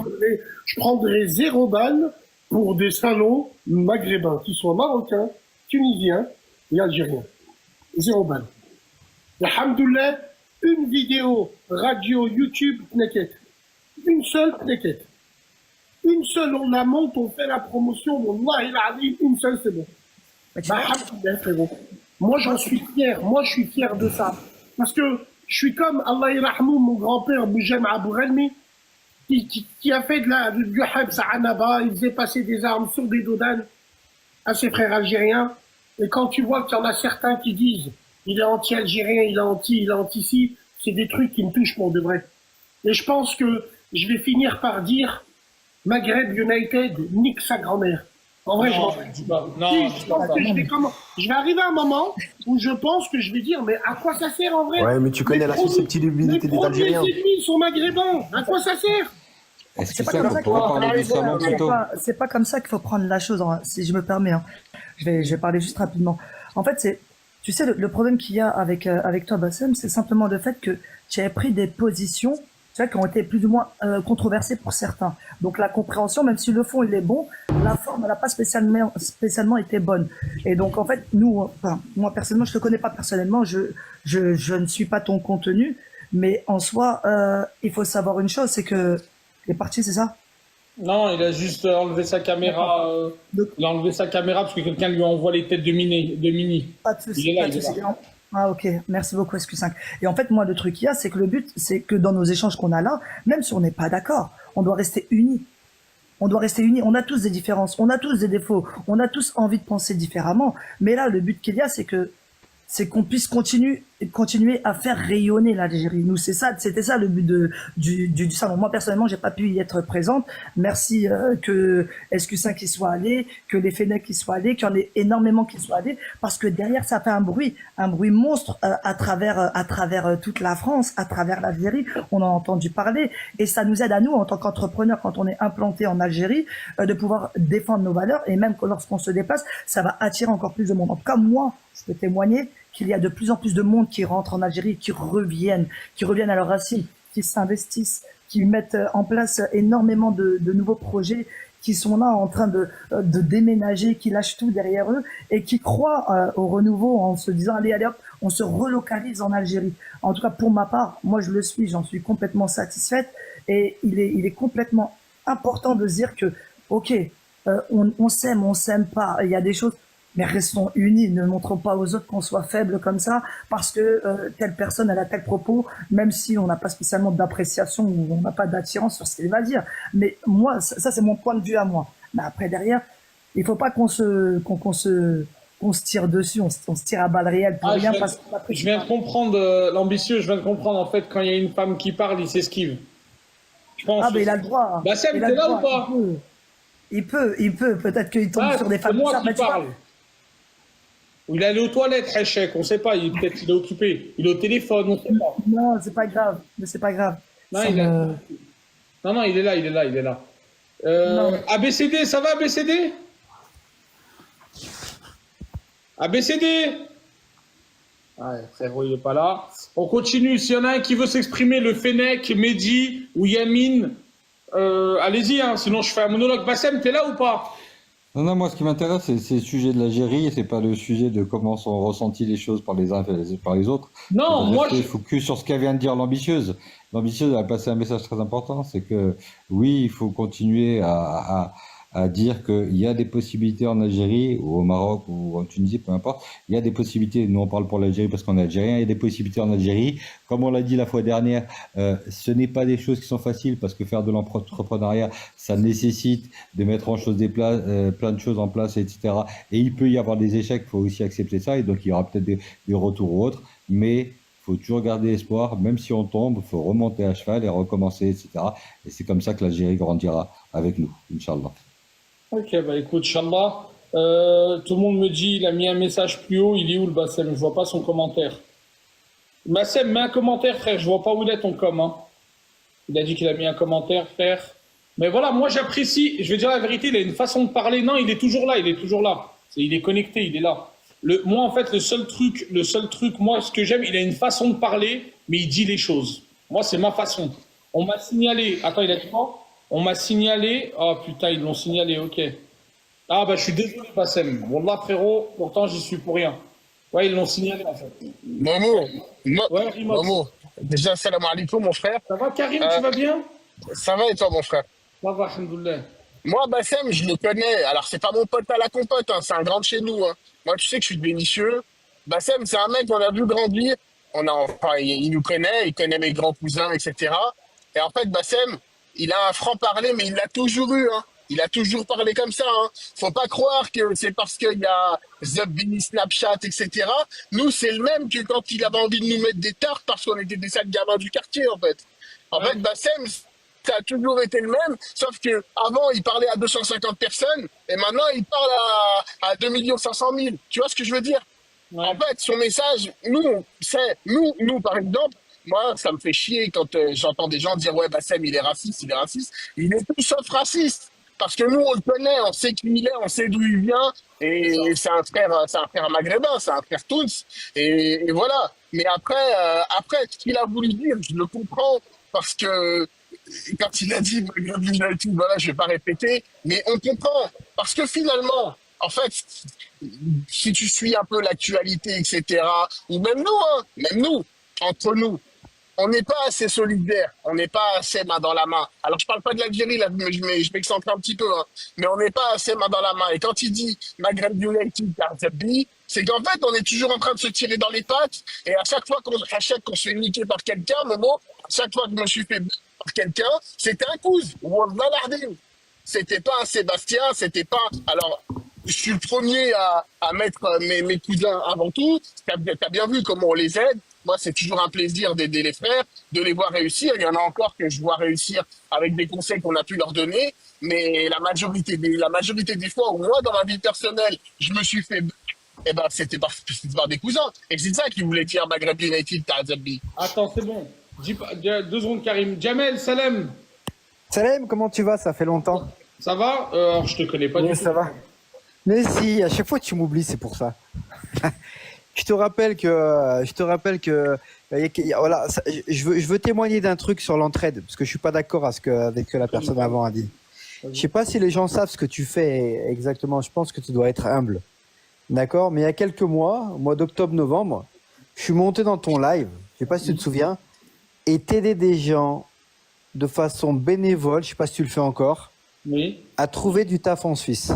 Speaker 2: prendrai 0 balles pour des salons maghrébins, qui soient marocains, tunisiens et algériens. 0 balles. Alhamdoulilah, une vidéo, radio, YouTube, t'inquiète. Une seule, t'inquiète. Une seule, on la monte, on fait la promotion, Wallah il azim, une seule, c'est bon. Bah, alhamdoulilah, frérot. Moi, j'en suis fier. Moi, je suis fier de ça. Parce que je suis comme, Allah irahmou, mon grand-père, Boujem Abourelmi, qui a fait du Habs à Annaba, il faisait passer des armes sur des dodanes à ses frères algériens. Et quand tu vois qu'il y en a certains qui disent il est anti-algérien, il est anti-ci, c'est des trucs qui me touchent pour de vrai. Et je pense que je vais finir par dire Maghreb United nique sa grand-mère. En vrai,
Speaker 3: Non,
Speaker 2: je
Speaker 3: dis pas- non,
Speaker 2: si,
Speaker 3: dis
Speaker 2: je
Speaker 3: pas
Speaker 2: pense
Speaker 3: ça.
Speaker 2: que je vais arriver à un moment où je pense que je vais dire mais à quoi ça sert en vrai?
Speaker 9: Ouais, mais tu connais la susceptibilité des Algériens.
Speaker 2: Les ennemis sont maghrébins, à quoi ça sert?
Speaker 7: Est-ce que
Speaker 6: C'est pas
Speaker 7: ça,
Speaker 6: comme
Speaker 7: on
Speaker 6: ça
Speaker 7: pourrait
Speaker 6: qu'il faut
Speaker 7: parler du salon
Speaker 6: prendre-
Speaker 7: plutôt?
Speaker 6: c'est pas comme ça qu'il faut prendre la chose, hein, si je me permets. Hein. Je vais parler juste rapidement. En fait, tu sais, le problème qu'il y a avec toi, Bassem, c'est simplement le fait que tu as pris des positions, tu vois, qui ont été plus ou moins controversées pour certains. Donc la compréhension, même si le fond il est bon, la forme elle n'a pas spécialement été bonne. Et donc en fait, moi personnellement, je te connais pas personnellement, je ne suis pas ton contenu, mais en soi, il faut savoir une chose, c'est que il est parti, c'est ça?
Speaker 3: Non, il a juste enlevé sa caméra. Il a enlevé sa caméra parce que quelqu'un lui envoie les têtes de Mini.
Speaker 6: Pas de souci,
Speaker 3: Il est là,
Speaker 6: pas de
Speaker 3: il est
Speaker 6: souci.
Speaker 3: là.
Speaker 6: Ah ok, merci beaucoup SQ5. Et en fait, moi, le truc qu'il y a, c'est que le but, c'est que dans nos échanges qu'on a là, même si on n'est pas d'accord, on doit rester unis. On doit rester unis. On a tous des différences, on a tous des défauts, on a tous envie de penser différemment. Mais là, le but qu'il y a, c'est qu'on puisse continuer à faire rayonner l'Algérie. Nous, c'était ça le but du salon. Moi, personnellement, j'ai pas pu y être présente. Merci que SQ5 y soit allé, que les Fennec y soient allés, qu'il y en ait énormément qui soient allés, parce que derrière, ça fait un bruit monstre à travers toute la France, à travers l'Algérie. On en a entendu parler, et ça nous aide à nous, en tant qu'entrepreneurs, quand on est implanté en Algérie, de pouvoir défendre nos valeurs, et même que lorsqu'on se déplace, ça va attirer encore plus de monde. En tout cas, moi, je peux témoigner qu'il y a de plus en plus de monde qui rentre en Algérie, qui reviennent à leurs racines, qui s'investissent, qui mettent en place énormément de nouveaux projets, qui sont là en train de déménager, qui lâchent tout derrière eux et qui croient au renouveau en se disant allez hop, on se relocalise en Algérie. En tout cas, pour ma part, moi je le suis, j'en suis complètement satisfaite et il est complètement important de se dire que ok, on s'aime pas, il y a des choses. Mais restons unis, ne montrons pas aux autres qu'on soit faible comme ça, parce que telle personne elle a tel propos, même si on n'a pas spécialement d'appréciation ou on n'a pas d'attirance sur ce qu'il va dire. Mais moi, ça c'est mon point de vue à moi. Mais après derrière, il faut pas qu'on se tire dessus, on se tire à balles réelles pour rien.
Speaker 3: Je viens de comprendre, l'ambitieux, je viens de comprendre en fait quand il y a une femme qui parle, il s'esquive. Je pense.
Speaker 6: Ah, mais il a le droit.
Speaker 3: Bassem, t'es là ou pas?
Speaker 6: Il peut, peut-être qu'il tombe sur des femmes.
Speaker 3: C'est moi
Speaker 6: bizarres,
Speaker 3: qui
Speaker 6: mais tu vois,
Speaker 3: parle. Ou il est allé aux toilettes, Hachek, on sait pas, peut-être il est occupé. Il est au téléphone, on sait pas.
Speaker 6: non, c'est pas grave, mais c'est pas grave.
Speaker 3: Non,
Speaker 6: Ça
Speaker 3: il est...
Speaker 6: me-
Speaker 3: non, il est là.
Speaker 6: Non.
Speaker 3: ABCD, ça va ABCD? ABCD? Ouais, frérot, il est pas là. On continue, s'il y en a un qui veut s'exprimer, le Fennec, Mehdi ou Yamin, allez-y, hein, sinon je fais un monologue. Bassem, t'es là ou pas?
Speaker 7: Non, moi, ce qui m'intéresse, c'est le sujet de l'Algérie, c'est pas le sujet de comment sont ressenties les choses par les uns et par les autres.
Speaker 3: Non, moi,
Speaker 7: Il faut que sur ce qu'elle vient de dire l'ambitieuse. L'ambitieuse a passé un message très important, c'est que oui, il faut continuer à à dire qu'il y a des possibilités en Algérie ou au Maroc ou en Tunisie, peu importe. Il y a des possibilités. Nous, on parle pour l'Algérie parce qu'on est algérien. Il y a des possibilités en Algérie. Comme on l'a dit la fois dernière, ce n'est pas des choses qui sont faciles parce que faire de l'entrepreneuriat, ça nécessite de mettre plein de choses en place, etc. Et il peut y avoir des échecs. Il faut aussi accepter ça. Et donc, il y aura peut-être des retours ou autres. Mais il faut toujours garder espoir, même si on tombe, il faut remonter à cheval et recommencer, etc. Et c'est comme ça que l'Algérie grandira avec nous, Inch'Allah.
Speaker 3: Ok, bah écoute, Inch'Allah. Tout le monde me dit, il a mis un message plus haut, il est où le Bassem? Je vois pas son commentaire. Bassem, mets un commentaire, frère, je vois pas où il est ton com. Hein. Il a dit qu'il a mis un commentaire, frère. Mais voilà, moi j'apprécie, je vais dire la vérité, il a une façon de parler. Non, il est toujours là, il est toujours là. Il est connecté, il est là. Moi, en fait, le seul truc, moi, ce que j'aime, il a une façon de parler, mais il dit les choses. Moi, c'est ma façon. On m'a signalé. Attends, il a dit quoi? On m'a signalé. Oh putain, ils l'ont signalé, ok. Ah, bah, je suis désolé, Bassem. Wallah, frérot, pourtant, j'y suis pour rien. Ouais, ils l'ont signalé, en fait.
Speaker 10: Momo. Déjà, salam alaikum, mon frère.
Speaker 3: Ça va, Karim, tu vas bien?
Speaker 10: Ça va et toi, mon frère?
Speaker 3: Ça va, alhamdoulilah.
Speaker 10: Moi, Bassem, je le connais. Alors, c'est pas mon pote à la compote, hein. C'est un grand de chez nous. Hein. Moi, tu sais que je suis bénitieux. Bassem, c'est un mec qu'on a vu grandir. Il nous connaît, il connaît mes grands cousins, etc. Et en fait, Bassem, il a un franc-parler, mais il l'a toujours eu. Hein. Il a toujours parlé comme ça. Hein. Faut pas croire que c'est parce qu'il y a Zubini, Snapchat, etc. Nous, c'est le même que quand il avait envie de nous mettre des tartes parce qu'on était des sales gamins du quartier, en fait. En fait, Bassem, ça a toujours été le même, sauf que avant il parlait à 250 personnes et maintenant il parle à 2 500 000. Tu vois ce que je veux dire? En fait, son message, nous par exemple, moi ça me fait chier quand j'entends des gens dire ouais Bassem il est raciste. Il est tout sauf raciste. Parce que nous on le connaît, on sait qui il est, on sait d'où il vient et c'est un frère maghrébin, c'est un frère tous et voilà. Mais après ce qu'il a voulu dire, je le comprends parce que quand il a dit, voilà, je vais pas répéter, mais on comprend. Parce que finalement, en fait, si tu suis un peu l'actualité, etc., ou même nous, entre nous, on n'est pas assez solidaires, on n'est pas assez main dans la main. Alors, je parle pas de l'Algérie, là, mais je m'excentre un petit peu, hein, mais on n'est pas assez main dans la main. Et quand il dit Maghreb United, c'est qu'en fait, on est toujours en train de se tirer dans les pattes, et à chaque fois qu'on se fait niquer par quelqu'un, Momo, à chaque fois que je me suis fait par quelqu'un, c'était un cousin. C'était pas un Sébastien, c'était pas... Alors, je suis le premier à mettre mes cousins avant tout. T'as bien vu comment on les aide. Moi, c'est toujours un plaisir d'aider les frères, de les voir réussir. Il y en a encore que je vois réussir avec des conseils qu'on a pu leur donner. Mais la majorité des fois où moi, dans ma vie personnelle, je me suis fait... Eh ben, c'était par des cousins. Et c'est ça qu'ils voulaient dire Maghreb United, Tazabi.
Speaker 3: Attends, c'est bon. 2 secondes, Karim. Jamel, salam.
Speaker 9: Salam, comment tu vas? Ça fait longtemps.
Speaker 3: Ça va? Alors, je te connais pas du tout.
Speaker 9: Ça va. Mais si, à chaque fois tu m'oublies, c'est pour ça. Je te rappelle que voilà, je veux témoigner d'un truc sur l'entraide, parce que je suis pas d'accord avec ce que la personne avant a dit. Je sais pas si les gens savent ce que tu fais exactement. Je pense que tu dois être humble. D'accord? Mais il y a quelques mois, au mois d'octobre-novembre, je suis monté dans ton live, je sais pas si tu te souviens, et t'aider des gens de façon bénévole, je sais pas si tu le fais encore,
Speaker 3: oui,
Speaker 9: à trouver du taf en Suisse.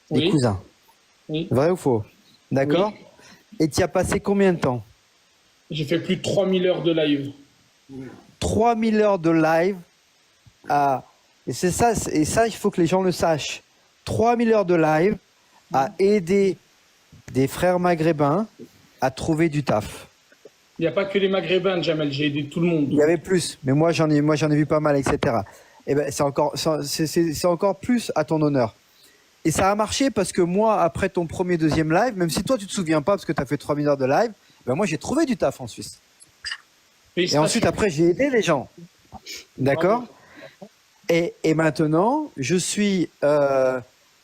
Speaker 9: Des
Speaker 3: oui,
Speaker 9: cousins.
Speaker 3: oui.
Speaker 9: Vrai ou faux? D'accord?
Speaker 3: Oui.
Speaker 9: Et tu as passé combien de temps?
Speaker 3: J'ai fait plus de 3000 heures de live.
Speaker 9: 3000 heures de live et ça, il faut que les gens le sachent. 3000 heures de live à aider des frères maghrébins à trouver du taf.
Speaker 3: Il n'y a pas que les maghrébins, Jamel, j'ai aidé tout le monde.
Speaker 9: Il y avait plus, mais moi j'en ai vu pas mal, etc. Et ben c'est encore plus à ton honneur. Et ça a marché parce que moi, après ton premier, deuxième live, même si toi tu te souviens pas parce que tu as fait 3000 heures de live, ben moi j'ai trouvé du taf en Suisse. Et ensuite après j'ai aidé les gens. D'accord? Et maintenant, je suis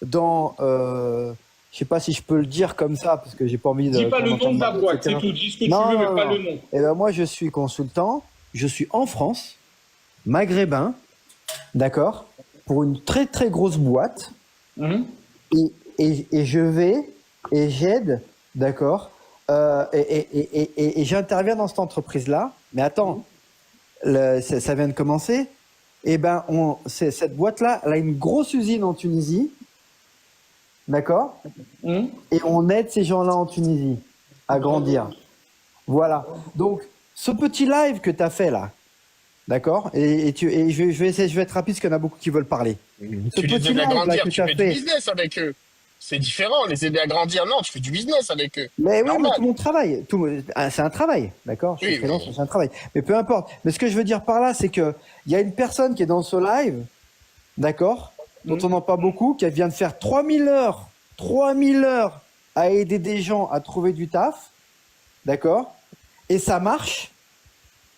Speaker 9: dans... je sais pas si je peux le dire comme ça, parce que j'ai pas envie de...
Speaker 3: Dis pas le nom de la boîte, c'est tout. Dis ce que tu veux, mais pas le nom.
Speaker 9: Et ben moi, je suis consultant. Je suis en France, maghrébin, d'accord, pour une très très grosse boîte. Et je vais et j'aide, d'accord, et j'interviens dans cette entreprise-là. Mais attends, ça vient de commencer. Eh ben, cette boîte-là, elle a une grosse usine en Tunisie. D'accord? Et on aide ces gens-là en Tunisie à grandir. Voilà. Donc, ce petit live que tu as fait là, d'accord? Et je vais être rapide parce qu'il y en a beaucoup qui veulent parler. Ce
Speaker 10: Tu les
Speaker 9: petit
Speaker 10: aides à
Speaker 9: live là
Speaker 10: grandir,
Speaker 9: que
Speaker 10: tu
Speaker 9: tu as
Speaker 10: fais du
Speaker 9: fait.
Speaker 10: business avec eux. C'est différent, les aider à grandir. Non, tu fais du business avec eux.
Speaker 9: Mais oui, mais
Speaker 10: Normal.
Speaker 9: tout mon travail, c'est un travail, d'accord? Je suis
Speaker 10: Oui,
Speaker 9: freelance,
Speaker 10: mais-
Speaker 9: c'est un travail. Mais peu importe. Mais ce que je veux dire par là, c'est que il y a une personne qui est dans ce live, d'accord? Dont on n'en parle beaucoup, qui vient de faire 3000 heures à aider des gens à trouver du taf, d'accord? Et ça marche,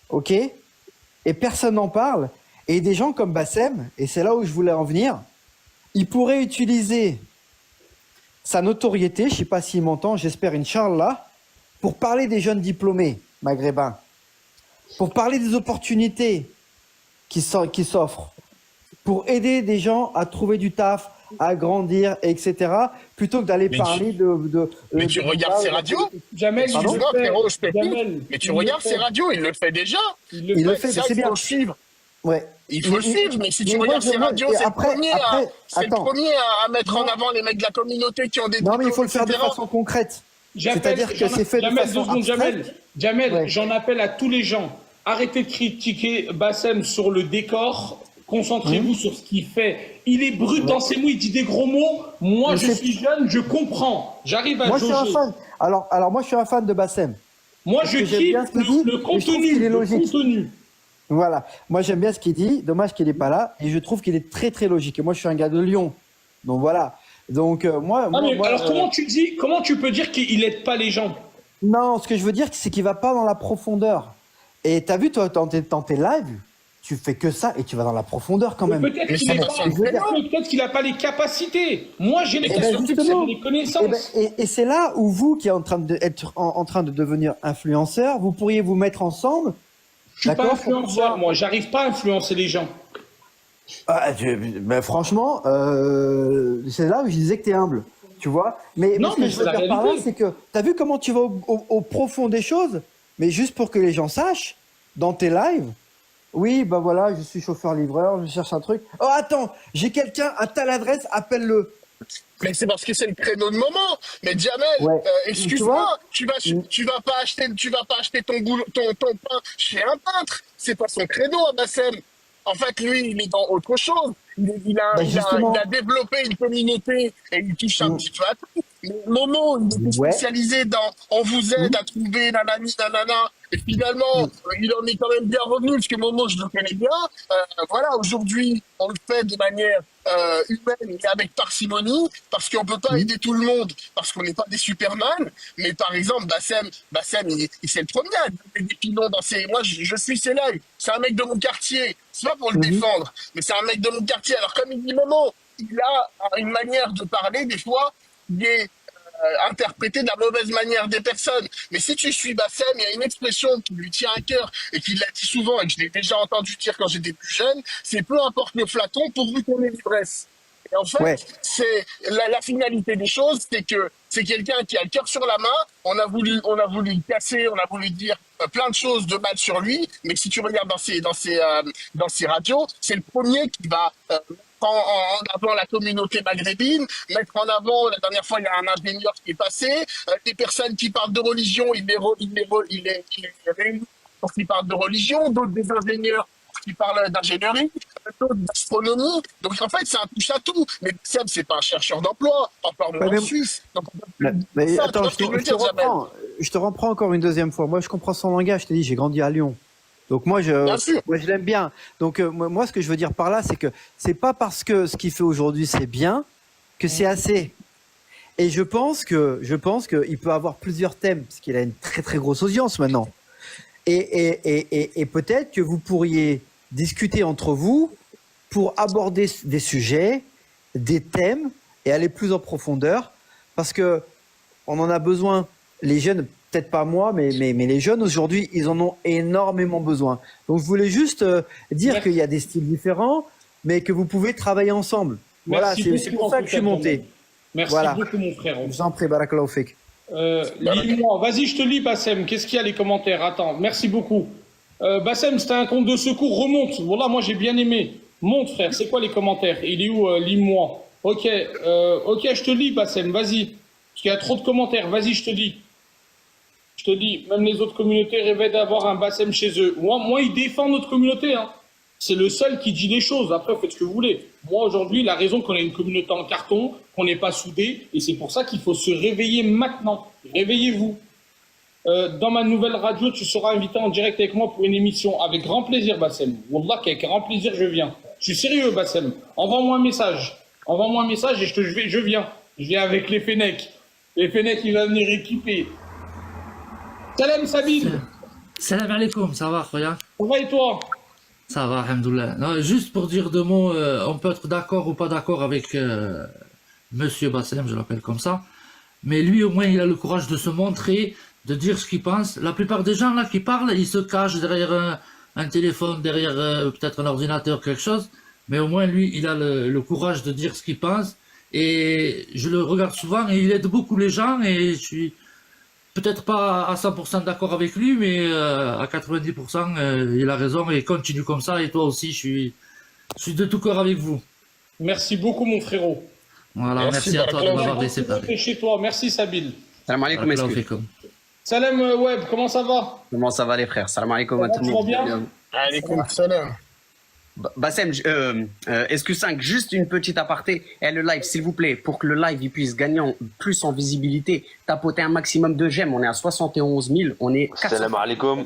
Speaker 9: ok? Et personne n'en parle. Et des gens comme Bassem, et c'est là où je voulais en venir, ils pourraient utiliser sa notoriété, je sais pas s'il m'entend, j'espère Inch'Allah, pour parler des jeunes diplômés maghrébins, pour parler des opportunités qui s'offrent, pour aider des gens à trouver du taf, à grandir, etc., plutôt que d'aller parler
Speaker 10: Mais tu regardes ces radios?
Speaker 3: Jamel,
Speaker 9: Pardon?
Speaker 10: Excuse-moi, frérot, je te coupe.
Speaker 3: Jamel,
Speaker 10: Mais tu
Speaker 3: il le
Speaker 10: regardes
Speaker 3: fait.
Speaker 10: ces radios, il le fait déjà.
Speaker 9: Il le fait,
Speaker 10: ça,
Speaker 9: c'est
Speaker 10: il faut
Speaker 9: bien.
Speaker 10: le suivre.
Speaker 9: Ouais.
Speaker 10: Il faut le suivre, mais si tu
Speaker 9: moi,
Speaker 10: regardes ces
Speaker 9: moi,
Speaker 10: radios,
Speaker 9: et
Speaker 10: c'est
Speaker 9: après-
Speaker 10: le
Speaker 9: attends.
Speaker 10: premier à mettre en avant les mecs de la communauté qui ont des
Speaker 9: Non, mais il faut le
Speaker 10: diplômes,
Speaker 9: faire de
Speaker 10: etc.
Speaker 9: façon concrète.
Speaker 3: J'appelle-
Speaker 9: C'est-à-dire que
Speaker 3: j'en-
Speaker 9: c'est fait de
Speaker 3: Jamel,
Speaker 9: façon
Speaker 3: 2 secondes,
Speaker 9: abstraite.
Speaker 3: Jamel,
Speaker 9: Ouais.
Speaker 3: j'en appelle à tous les gens. Arrêtez de critiquer Bassem sur le décor. Concentrez-vous sur ce qu'il fait. Il est brut dans ses mots, il dit des gros mots. Moi,
Speaker 9: Mais
Speaker 3: je
Speaker 9: c'est-
Speaker 3: suis jeune, je comprends. J'arrive à
Speaker 9: Moi, je suis un
Speaker 3: jauger.
Speaker 9: fan. Alors moi, je suis un fan de Bassem.
Speaker 3: Moi,
Speaker 9: Parce
Speaker 3: je
Speaker 9: que j'aime
Speaker 3: kiffe
Speaker 9: bien ce qu'il dit,
Speaker 3: le
Speaker 9: et je trouve
Speaker 3: contenu.
Speaker 9: qu'il est
Speaker 3: Le
Speaker 9: logique.
Speaker 3: contenu.
Speaker 9: Voilà. Moi, j'aime bien ce qu'il dit. Dommage qu'il n'est pas là. Et je trouve qu'il est très, très logique. Et moi, je suis un gars de Lyon. Donc, voilà. Donc, moi,
Speaker 3: Ah, mais
Speaker 9: moi,
Speaker 3: alors, comment tu peux dire qu'il aide pas les gens?
Speaker 9: non, ce que je veux dire, c'est qu'il va pas dans la profondeur. Et t'as vu, toi, dans tes lives, tu fais que ça et tu vas dans la profondeur quand même.
Speaker 3: Peut-être
Speaker 10: Mais
Speaker 3: qu'il
Speaker 10: c'est
Speaker 3: n'a
Speaker 10: pas son
Speaker 3: pas les capacités. Moi, j'ai les
Speaker 9: Eh ben,
Speaker 3: capacités,
Speaker 9: justement.
Speaker 3: j'ai les connaissances.
Speaker 9: Et c'est là où vous, qui êtes en train de devenir influenceur, vous pourriez vous mettre ensemble.
Speaker 3: Je suis pas
Speaker 9: d'accord, pour
Speaker 3: influenceur,
Speaker 9: pouvoir-
Speaker 3: moi. J'arrive pas à influencer les gens.
Speaker 9: Ben, franchement, c'est là où je disais que tu es humble, tu vois. Mais
Speaker 3: Non,
Speaker 9: ce que
Speaker 3: mais
Speaker 9: je
Speaker 3: c'est
Speaker 9: veux
Speaker 3: la
Speaker 9: dire par là,
Speaker 3: réalité.
Speaker 9: c'est que tu as vu comment tu vas au profond des choses, mais juste pour que les gens sachent, dans tes lives, oui, ben voilà, je suis chauffeur-livreur, je cherche un truc. Oh, attends, j'ai quelqu'un à telle adresse, appelle-le.
Speaker 10: Mais c'est parce que c'est le créneau de moment. Mais Jamel,
Speaker 9: Ouais.
Speaker 10: excuse-moi, tu vas
Speaker 9: Mm.
Speaker 10: pas acheter ton pain chez un peintre. C'est pas son créneau à Bassem. En fait, lui, il est dans autre chose.
Speaker 9: Justement.
Speaker 10: Il a développé une communauté et il touche un
Speaker 9: Mm.
Speaker 10: petit peu à tout. Mais Momo, il était
Speaker 9: Ouais.
Speaker 10: spécialisé dans on vous aide à trouver nanani, nanana. Et finalement, il en est quand même bien revenu, parce que Momo, je le connais bien. Voilà, aujourd'hui, on le fait de manière humaine et avec parcimonie, parce qu'on peut pas aider tout le monde, parce qu'on n'est pas des Superman. Mais par exemple, Bassem, il c'est le premier à donner des pilons dans ses... Moi, je suis ses lives. C'est un mec de mon quartier. C'est pas pour le défendre, mais c'est un mec de mon quartier. Alors, comme il dit Momo, il a une manière de parler, des fois, qui est interprétée de la mauvaise manière des personnes. Mais si tu suis Bassem, il y a une expression qui lui tient à cœur et qu'il l'a dit souvent et que je l'ai déjà entendu dire quand j'étais plus jeune, c'est peu importe le flaton pourvu qu'on ait l'ivresse. Et en fait,
Speaker 9: Ouais.
Speaker 10: c'est la finalité des choses, c'est que c'est quelqu'un qui a le cœur sur la main. On a voulu le casser, on a voulu dire plein de choses de mal sur lui. Mais si tu regardes dans ses radios, c'est le premier qui va mettre en avant la communauté maghrébine, mettre en avant, la dernière fois, il y a un ingénieur qui est passé, des personnes qui parlent de religion, il les réunit pour qu'ils parlent de religion, d'autres des ingénieurs qui parlent d'ingénierie, d'autres d'astronomie. Donc en fait, c'est un touche à tout. Mais Seb, c'est pas un chercheur d'emploi, encore moins
Speaker 9: Ouais, mais-
Speaker 10: en Suisse. Donc,
Speaker 9: Mais
Speaker 10: ça,
Speaker 9: attends,
Speaker 10: tu vois ce que je veux dire,
Speaker 9: je te reprends encore une deuxième fois. Moi, je comprends son langage. Je t'ai dit, j'ai grandi à Lyon. Donc moi, je l'aime bien. Donc moi, ce que je veux dire par là, c'est que c'est pas parce que ce qu'il fait aujourd'hui c'est bien que c'est assez. Et je pense qu'il peut avoir plusieurs thèmes parce qu'il a une très très grosse audience maintenant. Et peut-être que vous pourriez discuter entre vous pour aborder des sujets, des thèmes et aller plus en profondeur parce que on en a besoin. Les jeunes, peut-être pas moi, mais les jeunes aujourd'hui, ils en ont énormément besoin. Donc je voulais juste dire qu'il y a des styles différents, mais que vous pouvez travailler ensemble. Voilà, c'est pour ça que je suis monté.
Speaker 3: Merci
Speaker 9: Voilà.
Speaker 3: beaucoup, mon frère.
Speaker 9: Je vous en prie, barakallahu fik.
Speaker 3: Lis-moi. Vas-y, je te lis, Bassem. Qu'est-ce qu'il y a, les commentaires? Attends, merci beaucoup. Bassem, c'était un compte de secours. Remonte. Voilà, moi, j'ai bien aimé. Monte, frère, c'est quoi les commentaires? Il est où? Lis-moi. Ok, je te lis, Bassem, vas-y. Parce qu'il y a trop de commentaires, vas-y, je te lis. Je te dis, même les autres communautés rêvaient d'avoir un Bassem chez eux. Moi, ils défendent notre communauté. Hein. C'est le seul qui dit les choses. Après, faites ce que vous voulez. Moi, aujourd'hui, la raison qu'on ait une communauté en carton, qu'on n'est pas soudés, et c'est pour ça qu'il faut se réveiller maintenant. Réveillez-vous. Dans ma nouvelle radio, tu seras invité en direct avec moi pour une émission. Avec grand plaisir, Bassem. Wallah, avec grand plaisir, je viens. Je suis sérieux, Bassem. Envoie-moi un message. Envoie-moi un message et je viens. Je viens avec les Fennecs. Les Fennecs, il va venir équiper. Salam Sabine.
Speaker 11: Salam alaikum, ça va, Khoya?
Speaker 3: Ça va et toi?
Speaker 11: Ça va, alhamdoulilah. Non, juste pour dire deux mots, on peut être d'accord ou pas d'accord avec Monsieur Bassem, je l'appelle comme ça, mais lui au moins il a le courage de se montrer, de dire ce qu'il pense. La plupart des gens là qui parlent, ils se cachent derrière un téléphone, derrière peut-être un ordinateur, quelque chose, mais au moins lui il a le courage de dire ce qu'il pense, et je le regarde souvent et il aide beaucoup les gens, et je suis peut-être pas à 100% d'accord avec lui, mais à 90%, il a raison et continue comme ça. Et toi aussi, je suis de tout cœur avec vous.
Speaker 3: Merci beaucoup, mon frérot.
Speaker 11: Voilà, merci à toi de m'avoir laissé parler.
Speaker 3: Chez toi. Merci, Sabine.
Speaker 12: Salam alaikum,
Speaker 3: Salam, Web, comment ça va?
Speaker 12: Comment ça va, les frères? Salam alaikum à tout le
Speaker 3: monde. Bien
Speaker 10: alaikum salam.
Speaker 12: Bassem, SQ5, juste une petite aparté. Et le live, s'il vous plaît, pour que le live il puisse gagner plus en visibilité, tapotez un maximum de j'aime. On est à 71 000, on est 400.
Speaker 13: Salam alaikum.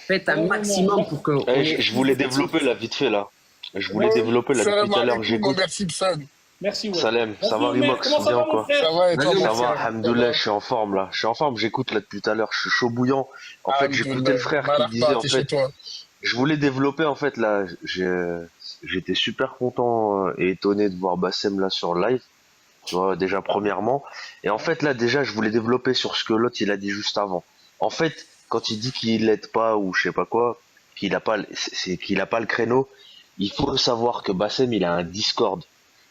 Speaker 12: Faites un maximum pour que...
Speaker 13: je voulais développer là, vite fait là. Je voulais développer là depuis tout à l'heure que j'écoute.
Speaker 3: Merci, ouais.
Speaker 13: Salam, ça va Rimox, bien quoi? Ça va, alhamdoulilah, je suis en forme là. Je suis en forme, j'écoute là depuis tout à l'heure, je suis chaud bouillant. En fait, j'écoutais le frère qui disait en fait... Je voulais développer en fait là, j'étais super content et étonné de voir Bassem là sur live, tu vois, déjà premièrement. Et en fait là déjà je voulais développer sur ce que l'autre il a dit juste avant. En fait, quand il dit qu'il l'aide pas ou je sais pas quoi, qu'il a pas le créneau, il faut savoir que Bassem il a un Discord.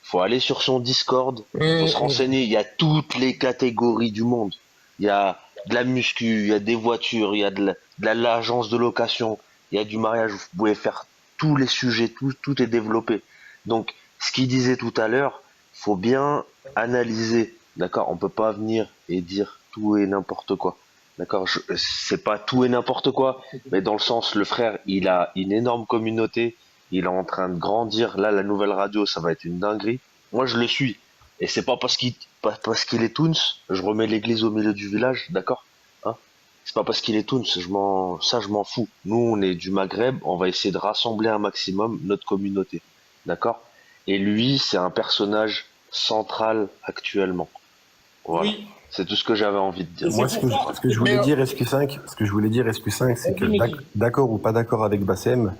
Speaker 13: Faut aller sur son Discord, faut se renseigner, il y a toutes les catégories du monde. Il y a de la muscu, il y a des voitures, il y a de l'agence de location. Il y a du mariage, vous pouvez faire tous les sujets, tout est développé. Donc, ce qu'il disait tout à l'heure, faut bien analyser, d'accord? On peut pas venir et dire tout et n'importe quoi, d'accord? C'est pas tout et n'importe quoi, mais dans le sens, le frère, il a une énorme communauté, il est en train de grandir. Là, la nouvelle radio, ça va être une dinguerie. Moi, je le suis, et c'est pas parce qu'il est Toons, je remets l'église au milieu du village, d'accord? C'est pas parce qu'il est Toons, je m'en fous. Nous, on est du Maghreb, on va essayer de rassembler un maximum notre communauté. D'accord? Et lui, c'est un personnage central actuellement. Voilà. Oui. C'est tout ce que j'avais envie de dire.
Speaker 14: Moi, ce que je voulais dire, SQ5, c'est que d'accord ou pas d'accord avec Bassem,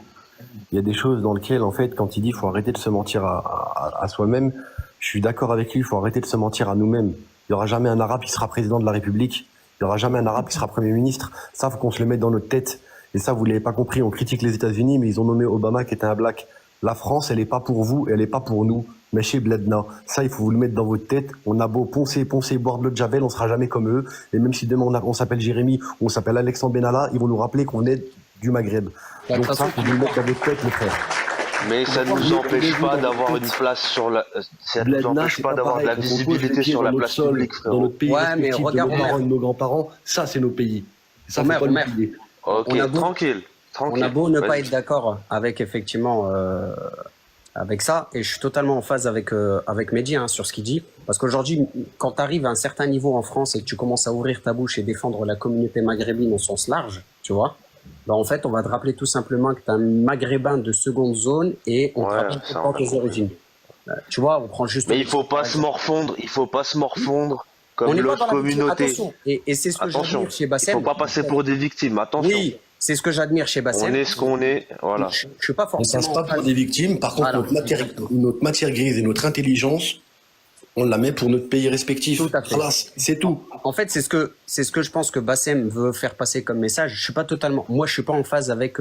Speaker 14: il y a des choses dans lesquelles, en fait, quand il dit qu'il faut arrêter de se mentir à soi-même, je suis d'accord avec lui, il faut arrêter de se mentir à nous-mêmes. Il n'y aura jamais un arabe qui sera président de la République. Il n'y aura jamais un arabe qui sera Premier ministre. Ça, faut qu'on se le mette dans notre tête. Et ça, vous l'avez pas compris. On critique les États-Unis, mais ils ont nommé Obama qui était un black. La France, elle est pas pour vous, elle est pas pour nous. Mais chez Bledna, ça, il faut vous le mettre dans votre tête. On a beau poncer, boire de l'eau de Javel, on sera jamais comme eux. Et même si demain on s'appelle Jérémy, on s'appelle Alexandre Benalla, ils vont nous rappeler qu'on est du Maghreb. Donc ça, faut vous le mettre dans votre tête, les frères.
Speaker 13: Mais ça ne nous empêche pas d'avoir une place sur la. Ça ne nous empêche pas d'avoir de la visibilité sur la place publique, frérot.
Speaker 14: Dans notre pays respectif, de nos parents et de nos grands-parents, ça c'est nos pays. Ça, faut pas l'oublier.
Speaker 13: Ok, tranquille.
Speaker 12: On a beau ne pas être d'accord avec effectivement avec ça, et je suis totalement en phase avec Mehdi sur ce qu'il dit, parce qu'aujourd'hui, quand tu arrives à un certain niveau en France et que tu commences à ouvrir ta bouche et défendre la communauté maghrébine au sens large, tu vois. Ben en fait, on va te rappeler tout simplement que tu es un maghrébin de seconde zone et on te rappelle pas tes origines. Tu vois, on prend juste...
Speaker 13: Mais il faut pas se morfondre, comme l'autre communauté.
Speaker 12: Attention, et c'est ce que j'admire chez Bassem.
Speaker 13: Il faut pas passer pour des victimes, attention.
Speaker 12: Oui, c'est ce que j'admire chez Bassem.
Speaker 13: On est ce qu'on est, voilà.
Speaker 12: Je suis pas forcément...
Speaker 14: On passe pas pour des victimes, par contre, notre matière grise et notre intelligence, on la met pour notre pays respectif.
Speaker 12: Tout à fait.
Speaker 14: C'est tout.
Speaker 12: En fait, c'est ce que je pense que Bassem veut faire passer comme message. Je suis pas totalement... Moi, je suis pas en phase avec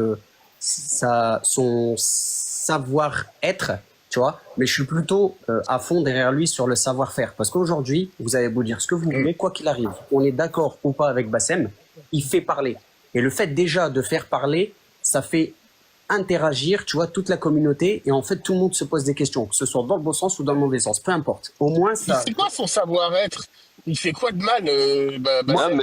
Speaker 12: son savoir-être, tu vois, mais je suis plutôt à fond derrière lui sur le savoir-faire. Parce qu'aujourd'hui, vous avez beau dire ce que vous voulez, quoi qu'il arrive, on est d'accord ou pas avec Bassem, il fait parler. Et le fait déjà de faire parler, ça fait interagir, tu vois, toute la communauté, et en fait, tout le monde se pose des questions, que ce soit dans le bon sens ou dans le mauvais sens, peu importe. Au moins, ça...
Speaker 10: C'est quoi son savoir-être? Il fait quoi de mal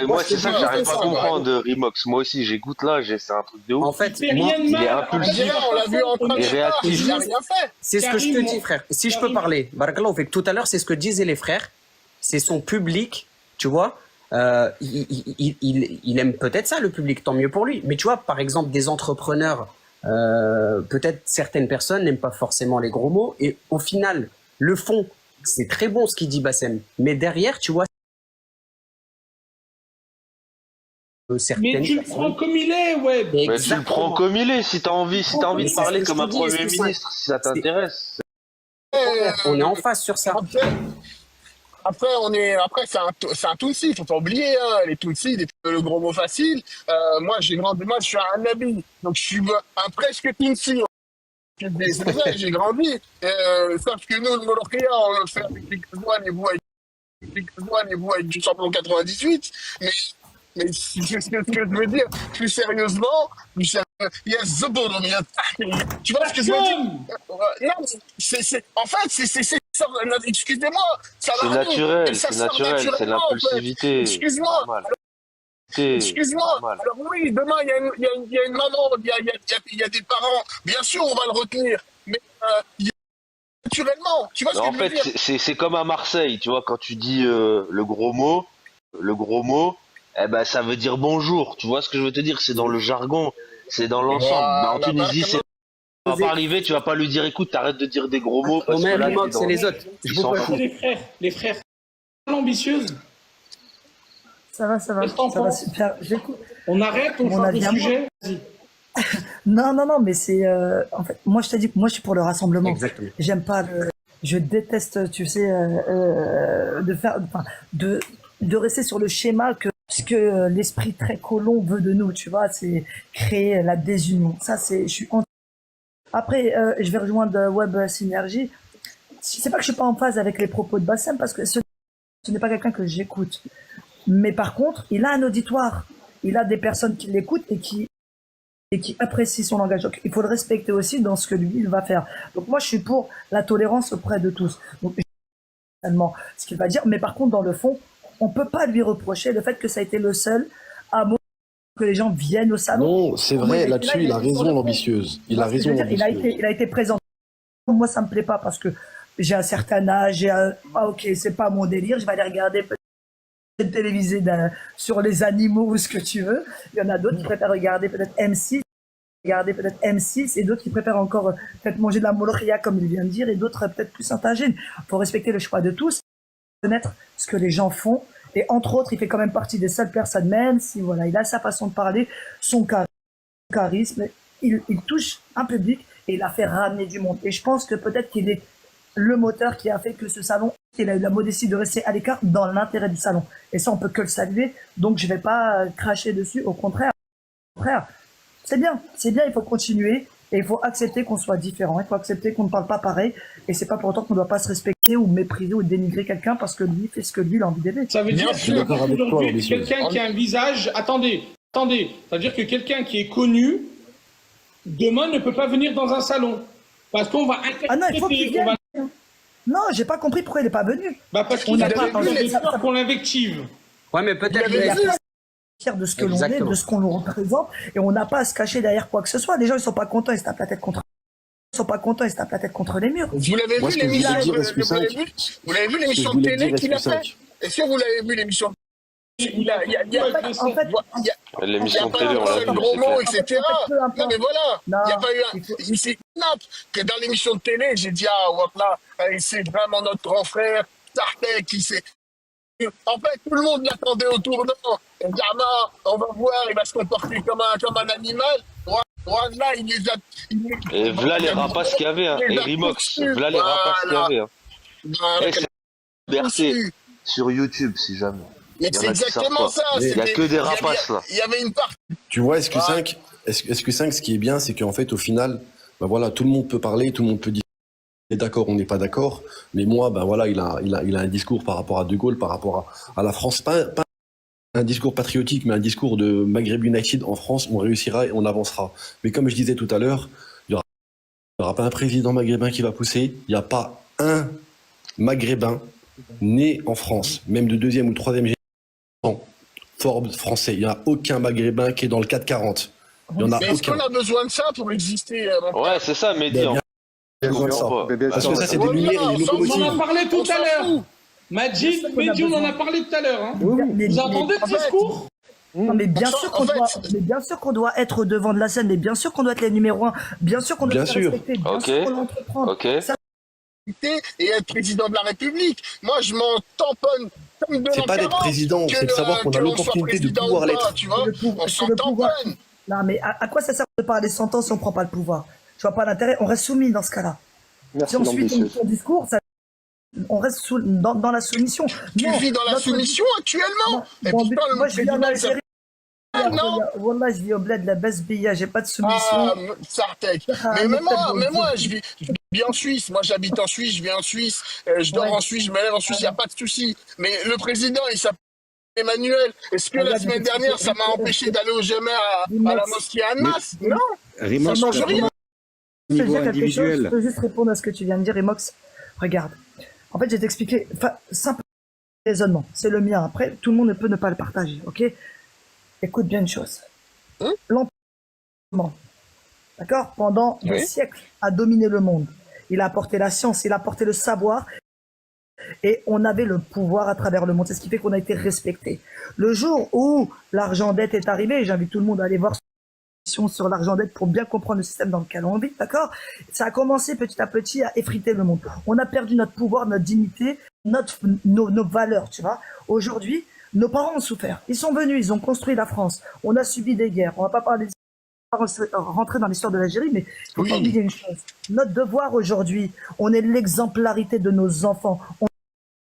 Speaker 13: moi, c'est ça que j'arrive pas à comprendre, Rimox. Moi aussi, j'écoute là, c'est un truc de ouf.
Speaker 12: En fait,
Speaker 13: il est impulsif.
Speaker 10: On l'a vu en train de
Speaker 13: réactif.
Speaker 10: il a rien fait.
Speaker 12: C'est ce que je te dis, frère. Si je peux parler, Barakallahu fik, tout à l'heure, c'est ce que disaient les frères. C'est son public, tu vois. Il aime peut-être ça, le public, tant mieux pour lui. Mais tu vois, par exemple, des entrepreneurs, peut-être certaines personnes n'aiment pas forcément les gros mots. Et au final, le fond, c'est très bon ce qu'il dit Bassem. Mais derrière, tu vois,
Speaker 3: mais tu le prends comme il est, ouais.
Speaker 13: Mais tu le prends comme il est. Si t'as envie de parler comme un premier ministre, si ça t'intéresse.
Speaker 12: On est en face sur ça.
Speaker 10: Après, c'est un Tutsi, faut pas oublier, hein, les Tutsis, le gros mot facile. Moi, je suis un Nabi, donc je suis un presque Tutsi. C'est pour ça que j'ai grandi. Sauf que nous, le Molokhia, on le fait avec les Kazouane et vous avec du champion 98. Mais c'est ce que je veux dire, plus sérieusement, il y a Zobor, il y a tu vois ce que je veux dire? Non, en fait, c'est excusez-moi, ça
Speaker 13: c'est naturel, c'est l'impulsivité.
Speaker 10: Excuse-moi. Excuse-moi. Alors oui, demain, il y a une maman, il y a des parents. Bien sûr, on va le retenir. Mais naturellement, tu vois ce que je veux dire?
Speaker 13: En fait, c'est comme à Marseille, tu vois, quand tu dis le gros mot, eh ben, ça veut dire bonjour. Tu vois ce que je veux te dire? C'est dans le jargon, c'est dans l'ensemble. En Tunisie, c'est... Tu vas pas arriver, tu vas pas lui dire, écoute, t'arrêtes de dire des gros mots. Parce que là,
Speaker 12: c'est les autres.
Speaker 13: Ils s'en foutent.
Speaker 3: Les frères, ambitieuses.
Speaker 6: Ça va super. J'écoute.
Speaker 3: On arrête, on change de sujet.
Speaker 6: Non, mais c'est en fait, moi je t'ai dit que moi je suis pour le rassemblement.
Speaker 12: Exactement.
Speaker 6: J'aime pas je déteste, tu sais, de rester sur le schéma que ce que l'esprit très colon veut de nous, tu vois, c'est créer la désunion. Ça, je suis Après, je vais rejoindre Web Synergie. C'est pas que je suis pas en phase avec les propos de Bassem, parce que ce n'est pas quelqu'un que j'écoute. Mais par contre, il a un auditoire. Il a des personnes qui l'écoutent et qui apprécient son langage. Donc, il faut le respecter aussi dans ce que lui, il va faire. Donc, moi, je suis pour la tolérance auprès de tous. Donc, finalement, ce qu'il va dire. Mais par contre, dans le fond, on peut pas lui reprocher le fait que ça a été le seul à que les gens viennent au salon.
Speaker 14: Non, c'est vrai, là-dessus, il a raison, l'ambitieuse. Il a raison, l'ambitieuse.
Speaker 6: Il a été présent. Moi, ça me plaît pas parce que j'ai un certain âge, ok, c'est pas mon délire, je vais aller regarder peut-être télévisé sur les animaux ou ce que tu veux. Il y en a d'autres qui préfèrent regarder peut-être M6, et d'autres qui préfèrent encore peut-être manger de la molokhia, comme il vient de dire, et d'autres peut-être plus syntagènes. Il faut respecter le choix de tous, connaître ce que les gens font. Et entre autres, il fait quand même partie des seules personnes, même si voilà, il a sa façon de parler, son charisme, il touche un public et il a fait ramener du monde. Et je pense que peut-être qu'il est le moteur qui a fait que ce salon, il a eu la modestie de rester à l'écart dans l'intérêt du salon. Et ça, on peut que le saluer. Donc, je vais pas cracher dessus. Au contraire, c'est bien, il faut continuer. Et il faut accepter qu'on soit différent. Il faut accepter qu'on ne parle pas pareil. Et c'est pas pour autant qu'on ne doit pas se respecter ou mépriser ou dénigrer quelqu'un parce que lui fait ce que lui, il a envie d'aider.
Speaker 3: Ça veut dire que quelqu'un qui a un visage... Attendez. Ça veut dire que quelqu'un qui est connu, demain, ne peut pas venir dans un salon. Parce qu'on va interpréter...
Speaker 6: Ah non, il faut qu'il vienne. Non, j'ai pas compris pourquoi il n'est pas venu.
Speaker 3: Bah parce qu'il a peur qu'on l'invective.
Speaker 12: Ouais, mais peut-être...
Speaker 6: de ce que l'on est, de ce qu'on nous représente, et on n'a pas à se cacher derrière quoi que ce soit. Les gens, ils sont pas contents, ils se tapent la tête contre les murs.
Speaker 10: Vous l'avez vu l'émission de télé qu'il a fait? Est-ce que vous l'avez vu l'émission?
Speaker 13: L'émission de télé, on l'a vu,
Speaker 10: gros mots, etc. Non, mais voilà, il n'y a pas eu un... C'est que dans l'émission de télé, j'ai dit, ah, voilà, c'est vraiment notre grand frère, Sartek, qui s'est... En fait, tout le monde l'attendait au tournant. On dit, on va voir, il va se comporter comme un animal. Voilà, il les a...
Speaker 13: Et voilà les rapaces qu'il y avait, hein. Et Rimox, voilà les rapaces qu'il y avait. Hein. C'est liberté sur YouTube, si jamais.
Speaker 10: Mais c'est exactement ça.
Speaker 13: Il n'y a que des rapaces, là.
Speaker 10: Il y avait une part.
Speaker 14: Tu vois, SQ5, ce qui est bien, c'est qu'en fait, au final, bah voilà, tout le monde peut parler, tout le monde peut dire on est d'accord, on n'est pas d'accord. Mais moi, ben voilà, il a un discours par rapport à De Gaulle, par rapport à la France, pas un
Speaker 5: un discours patriotique, mais un discours de Maghreb United en France, on réussira et on avancera. Mais comme je disais tout à l'heure, il n'y aura pas un président maghrébin qui va pousser, il n'y a pas un maghrébin né en France, même de deuxième ou troisième génération, Forbes français. Il n'y a aucun maghrébin qui est dans le 440. Il y en a
Speaker 10: Mais est-ce
Speaker 5: aucun.
Speaker 10: qu'on a besoin de ça pour exister mon
Speaker 13: Ouais, c'est ça, Mehdi.
Speaker 5: Parce que ça, c'est des lumières et des
Speaker 3: On en
Speaker 5: locomotives.
Speaker 3: a parlé tout à l'heure. Majid, Mehdi, on en a parlé tout à l'heure. Hein. Vous entendez le discours?
Speaker 6: Non, mais bien sûr qu'on doit être au devant de la scène, mais bien sûr qu'on doit être les numéros 1, bien sûr qu'on doit se respecter, bien sûr qu'on doit entreprendre. Ça,
Speaker 10: et être président de la République. Moi, je m'en tamponne comme de
Speaker 5: C'est pas d'être président, c'est de savoir qu'on a l'opportunité de pouvoir l'être.
Speaker 10: Tu vois, on s'en
Speaker 6: le pouvoir.
Speaker 10: tamponne.
Speaker 6: Non, mais à quoi ça sert de parler 100 ans si on prend pas le pouvoir? Je vois pas l'intérêt, on reste soumis dans ce cas-là.
Speaker 8: Merci,
Speaker 6: Si on suit ton discours, on reste dans la soumission.
Speaker 10: Tu vis dans la soumission actuellement. Et pourtant, le
Speaker 6: moi, je vis en Algérie.
Speaker 10: non.
Speaker 6: Wallah, je vis au bled de la Besbia, j'ai pas de soumission.
Speaker 10: Sartek. Mais moi, je vis en Suisse. Moi, j'habite en Suisse, je vis en Suisse, je dors en Suisse, je me lève en Suisse, il n'y a pas de souci. Mais le président, il s'appelle Emmanuel. Est-ce que la semaine dernière, ça m'a empêché d'aller au Jemer à la mosquée à Annas? Non. Ça change rien.
Speaker 6: Je peux juste répondre à ce que tu viens de dire, Emox. Regarde. En fait, je vais t'expliquer. Simple raisonnement. C'est le mien. Après, tout le monde ne peut ne pas le partager. Ok? Écoute bien une chose. L'empereur, d'accord, pendant des siècles, a dominé le monde. Il a apporté la science, il a apporté le savoir, et on avait le pouvoir à travers le monde. C'est ce qui fait qu'on a été respecté. Le jour où l'argent dette est arrivé, j'invite tout le monde à aller voir sur l'argent dette pour bien comprendre le système dans lequel on vit, d'accord? Ça a commencé petit à petit à effriter le monde. On a perdu notre pouvoir, notre dignité, nos valeurs, tu vois. Aujourd'hui, nos parents ont souffert. Ils sont venus, ils ont construit la France. On a subi des guerres. On va pas parler rentrer dans l'histoire de l'Algérie, mais il faut pas oublier une chose. Notre devoir aujourd'hui, on est l'exemplarité de nos enfants. On a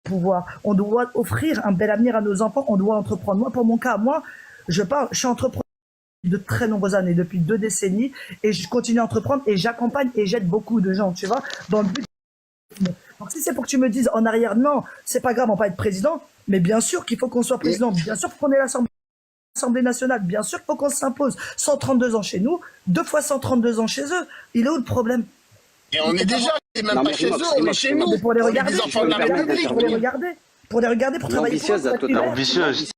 Speaker 6: le pouvoir. On doit offrir un bel avenir à nos enfants. On doit entreprendre. Moi, pour mon cas, je suis entrepreneur de très nombreuses années, depuis 2 décennies, et je continue à entreprendre et j'accompagne et j'aide beaucoup de gens, tu vois, dans le but. Donc si c'est pour que tu me dises en arrière, non, c'est pas grave, on va pas être président, mais bien sûr qu'il faut qu'on soit président, bien sûr qu'on ait l'Assemblée nationale, bien sûr qu'il faut qu'on s'impose. 132 ans chez nous, 2 fois 132 ans chez eux. Il est où le problème?
Speaker 10: Et on est déjà, c'est même pas chez eux, on est chez nous.
Speaker 6: Mais pour les regarder,
Speaker 10: des enfants de la République.
Speaker 6: pour les regarder, pour travailler pour eux.
Speaker 13: Ambitieuse.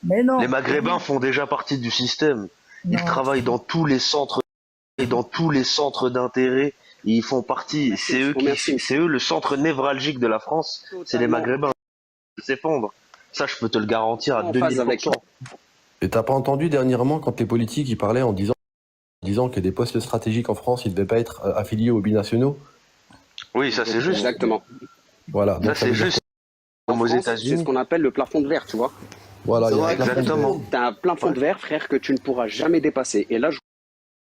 Speaker 6: Mais non.
Speaker 13: Les Maghrébins font déjà partie du système. Ils travaillent dans tous les centres et dans tous les centres d'intérêt. Ils font partie. C'est eux le centre névralgique de la France. C'est les Maghrébins. Ils s'effondrent. Ça, je peux te le garantir à 2000%.
Speaker 5: Et t'as pas entendu dernièrement quand les politiques ils parlaient en disant que des postes stratégiques en France ils devaient pas être affiliés aux binationaux?
Speaker 13: Oui, ça c'est juste.
Speaker 12: Exactement.
Speaker 5: Voilà.
Speaker 13: Ça c'est juste. Comme aux États-Unis.
Speaker 12: C'est ce qu'on appelle le plafond de verre, tu vois.
Speaker 5: Voilà,
Speaker 13: exactement.
Speaker 12: T'as un plafond de verre, frère, que tu ne pourras jamais dépasser. Et là, je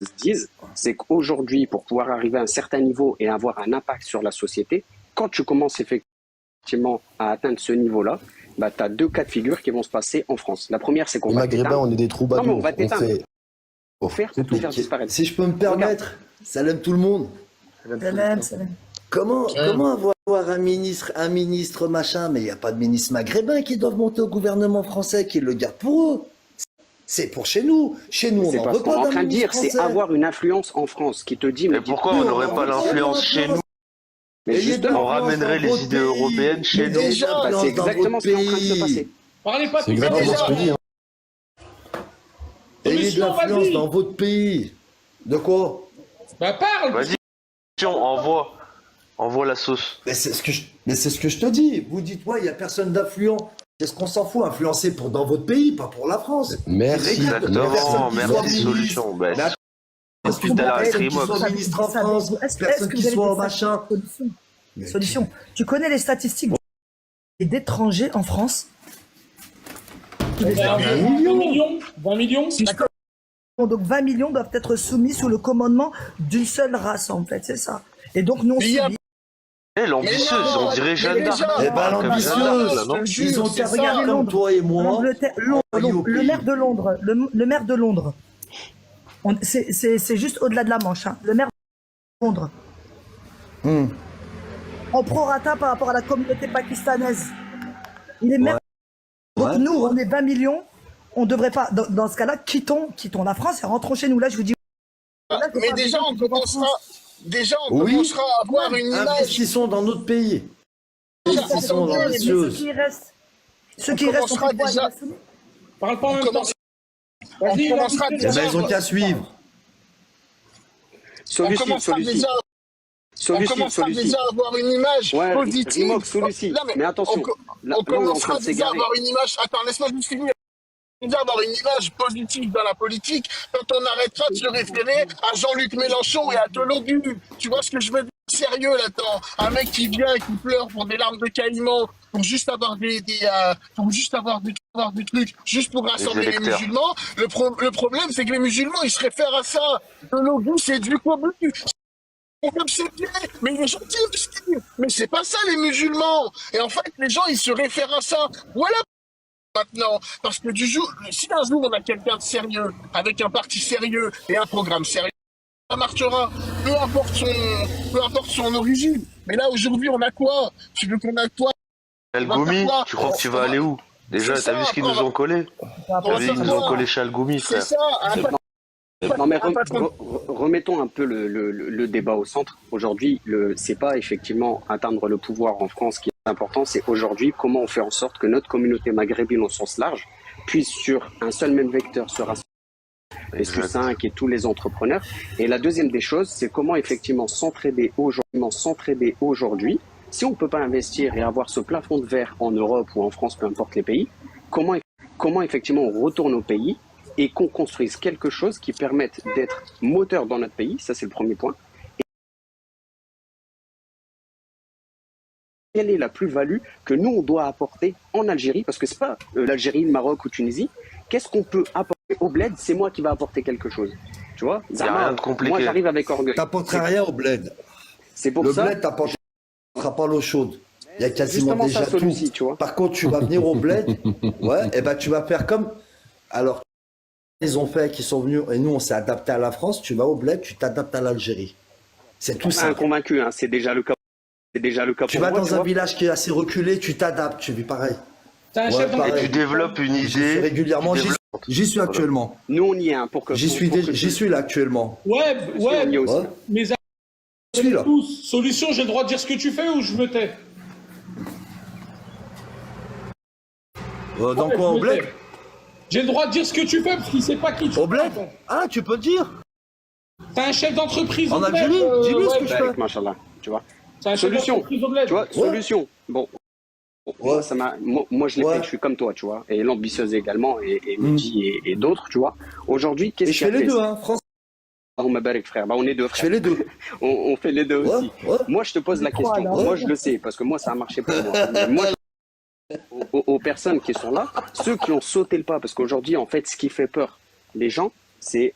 Speaker 12: vous dis, c'est qu'aujourd'hui, pour pouvoir arriver à un certain niveau et avoir un impact sur la société, quand tu commences effectivement à atteindre ce niveau-là, bah, tu as 2 cas de figure qui vont se passer en France. La première, c'est qu'on va
Speaker 5: t'éteindre. Les Maghrébins, on est des troubadours.
Speaker 12: Non, mais on va t'éteindre. Pour faire disparaître.
Speaker 15: Si je peux me permettre, salam tout le monde.
Speaker 6: Salam.
Speaker 15: Comment avoir un ministre machin, mais il n'y a pas de ministre maghrébin qui doivent monter au gouvernement français, qui le gardent pour eux. C'est pour chez nous. Chez nous, on n'en veut pas d'un ministre français. C'est
Speaker 12: en train de dire, c'est avoir une influence en France qui te dit...
Speaker 13: Mais pourquoi on n'aurait pas l'influence chez nous? Mais justement, on ramènerait les idées européennes chez nous.
Speaker 12: C'est exactement ce qui est en train de se passer.
Speaker 3: Parlez pas de
Speaker 15: ça. Ayez de l'influence dans votre pays. De quoi?
Speaker 3: Bah parle.
Speaker 13: Vas-y, envoie la sauce.
Speaker 15: Mais c'est ce que je te dis. Vous dites, ouais, il n'y a personne d'influent. Qu'est-ce qu'on s'en fout? Influencer dans votre pays, pas pour la France.
Speaker 5: Merci.
Speaker 13: Exactement, merci solution.
Speaker 15: Est-ce que personne qui soit ministre en France, personne qui soit machin.
Speaker 6: Solution. Tu connais les statistiques d'étrangers en France?
Speaker 3: 20 millions.
Speaker 6: Donc 20 millions doivent être soumis sous le commandement d'une seule race, en fait, c'est ça. Et donc nous on subit.
Speaker 13: L'ambitieuse, on dirait Jeanne d'Arc.
Speaker 15: Eh ben l'ambitieuse, ils ont qu'à regarder comme toi et moi.
Speaker 6: Le maire de Londres, le maire de Londres, c'est juste au-delà de la Manche, hein. Le maire de Londres. En prorata par rapport à la communauté pakistanaise. Il est maire. Donc nous, on est 20 millions, on devrait pas, dans ce cas-là, quittons la France et rentrons chez nous. Là, je vous dis.
Speaker 10: Mais déjà, on commencera à avoir une image.
Speaker 15: Investissons dans notre pays. Investissons dans les choses.
Speaker 6: Ceux qui restent, on déjà.
Speaker 3: Parle pas en même temps.
Speaker 10: On commencera déjà.
Speaker 15: Ils ont qu'à suivre.
Speaker 10: On commencera déjà à avoir une image positive.
Speaker 12: Mais attention,
Speaker 10: on commencera déjà à avoir une image. Attends, laisse-moi juste finir. Déjà avoir une image positive dans la politique quand on arrêtera de se référer à Jean-Luc Mélenchon et à Tologu. Tu vois ce que je veux dire? Sérieux là-dedans. Un mec qui vient et qui pleure pour des larmes de caïman, pour juste avoir pour juste avoir du truc, juste pour rassembler les musulmans. Le problème, c'est que les musulmans, ils se réfèrent à ça. Tologu, c'est du cobu. Mais il est gentil, mais c'est pas ça les musulmans. Et en fait, les gens, ils se réfèrent à ça. Voilà. Maintenant, parce que si un jour on a quelqu'un de sérieux, avec un parti sérieux et un programme sérieux, ça marchera, peu importe son origine. Mais là, aujourd'hui, on a quoi? Tu veux qu'on a quoi?
Speaker 13: Al-Goumi, tu crois que tu vas aller où? Déjà, t'as vu ce qu'ils nous ont collé? T'as vu, ils nous ont collé chez Al-Goumi, frère.
Speaker 10: C'est ça.
Speaker 12: Non mais remettons un peu le débat au centre. Aujourd'hui, c'est pas effectivement atteindre le pouvoir en France qui est important, c'est aujourd'hui comment on fait en sorte que notre communauté maghrébine au sens large puisse sur un seul même vecteur se rassembler. SQ5 et tous les entrepreneurs. Et la deuxième des choses, c'est comment effectivement s'entraider aujourd'hui. Si on ne peut pas investir et avoir ce plafond de verre en Europe ou en France, peu importe les pays, comment effectivement on retourne au pays et qu'on construise quelque chose qui permette d'être moteur dans notre pays, ça c'est le premier point. Et quelle est la plus-value que nous on doit apporter en Algérie, parce que c'est pas l'Algérie, le Maroc ou Tunisie, qu'est-ce qu'on peut apporter au bled, c'est moi qui va apporter quelque chose. Tu vois,
Speaker 13: rien de compliqué.
Speaker 12: Moi j'arrive avec orgueil.
Speaker 15: T'apporteras rien au bled.
Speaker 12: C'est pour
Speaker 15: le
Speaker 12: ça.
Speaker 15: Le bled t'apportera pas l'eau chaude. Il y a quasiment déjà
Speaker 12: ça,
Speaker 15: tout.
Speaker 12: Tu vois.
Speaker 15: Par contre, tu vas venir au bled, ouais, et ben tu vas faire comme. Alors, ils ont fait, qui sont venus, et nous on s'est adapté à la France. Tu vas au bled, tu t'adaptes à l'Algérie. C'est tout ça.
Speaker 12: Convaincu, hein, c'est déjà le cas. C'est déjà le cas.
Speaker 15: Tu vas dans un village qui est assez reculé, tu t'adaptes, tu vis pareil.
Speaker 13: Et tu développes une idée.
Speaker 15: Régulièrement, j'y suis actuellement.
Speaker 12: Nous on y est, hein, pour que.
Speaker 15: J'y suis là actuellement.
Speaker 3: Ouais. Mais
Speaker 15: je suis là.
Speaker 3: Solution, j'ai le droit de dire ce que tu fais ou je me tais?
Speaker 15: Dans quoi, au bled?
Speaker 3: J'ai le droit de dire ce que tu fais parce qu'il sait pas qui tu es.
Speaker 15: Au bled? Ah, tu peux dire.
Speaker 3: T'es un chef d'entreprise
Speaker 15: en Algérie. Dis-lui ce que je fais.
Speaker 12: Machallah, tu vois.
Speaker 3: C'est un
Speaker 12: solution.
Speaker 3: Tu vois,
Speaker 12: solution. Bon. Moi, je l'ai fait, je suis comme toi, tu vois. Et l'ambitieuse également, et Mehdi et d'autres, tu vois. Aujourd'hui, qu'est-ce qu'il y a?
Speaker 15: Je fais les deux, hein, France.
Speaker 12: Frère. Bah, on est deux frères.
Speaker 15: Je fais les deux.
Speaker 12: on fait les deux aussi. Moi, je te pose la question. Moi, je le sais, parce que moi, ça a marché pour moi. Moi, aux personnes qui sont là, ceux qui ont sauté le pas, parce qu'aujourd'hui, en fait, ce qui fait peur les gens, c'est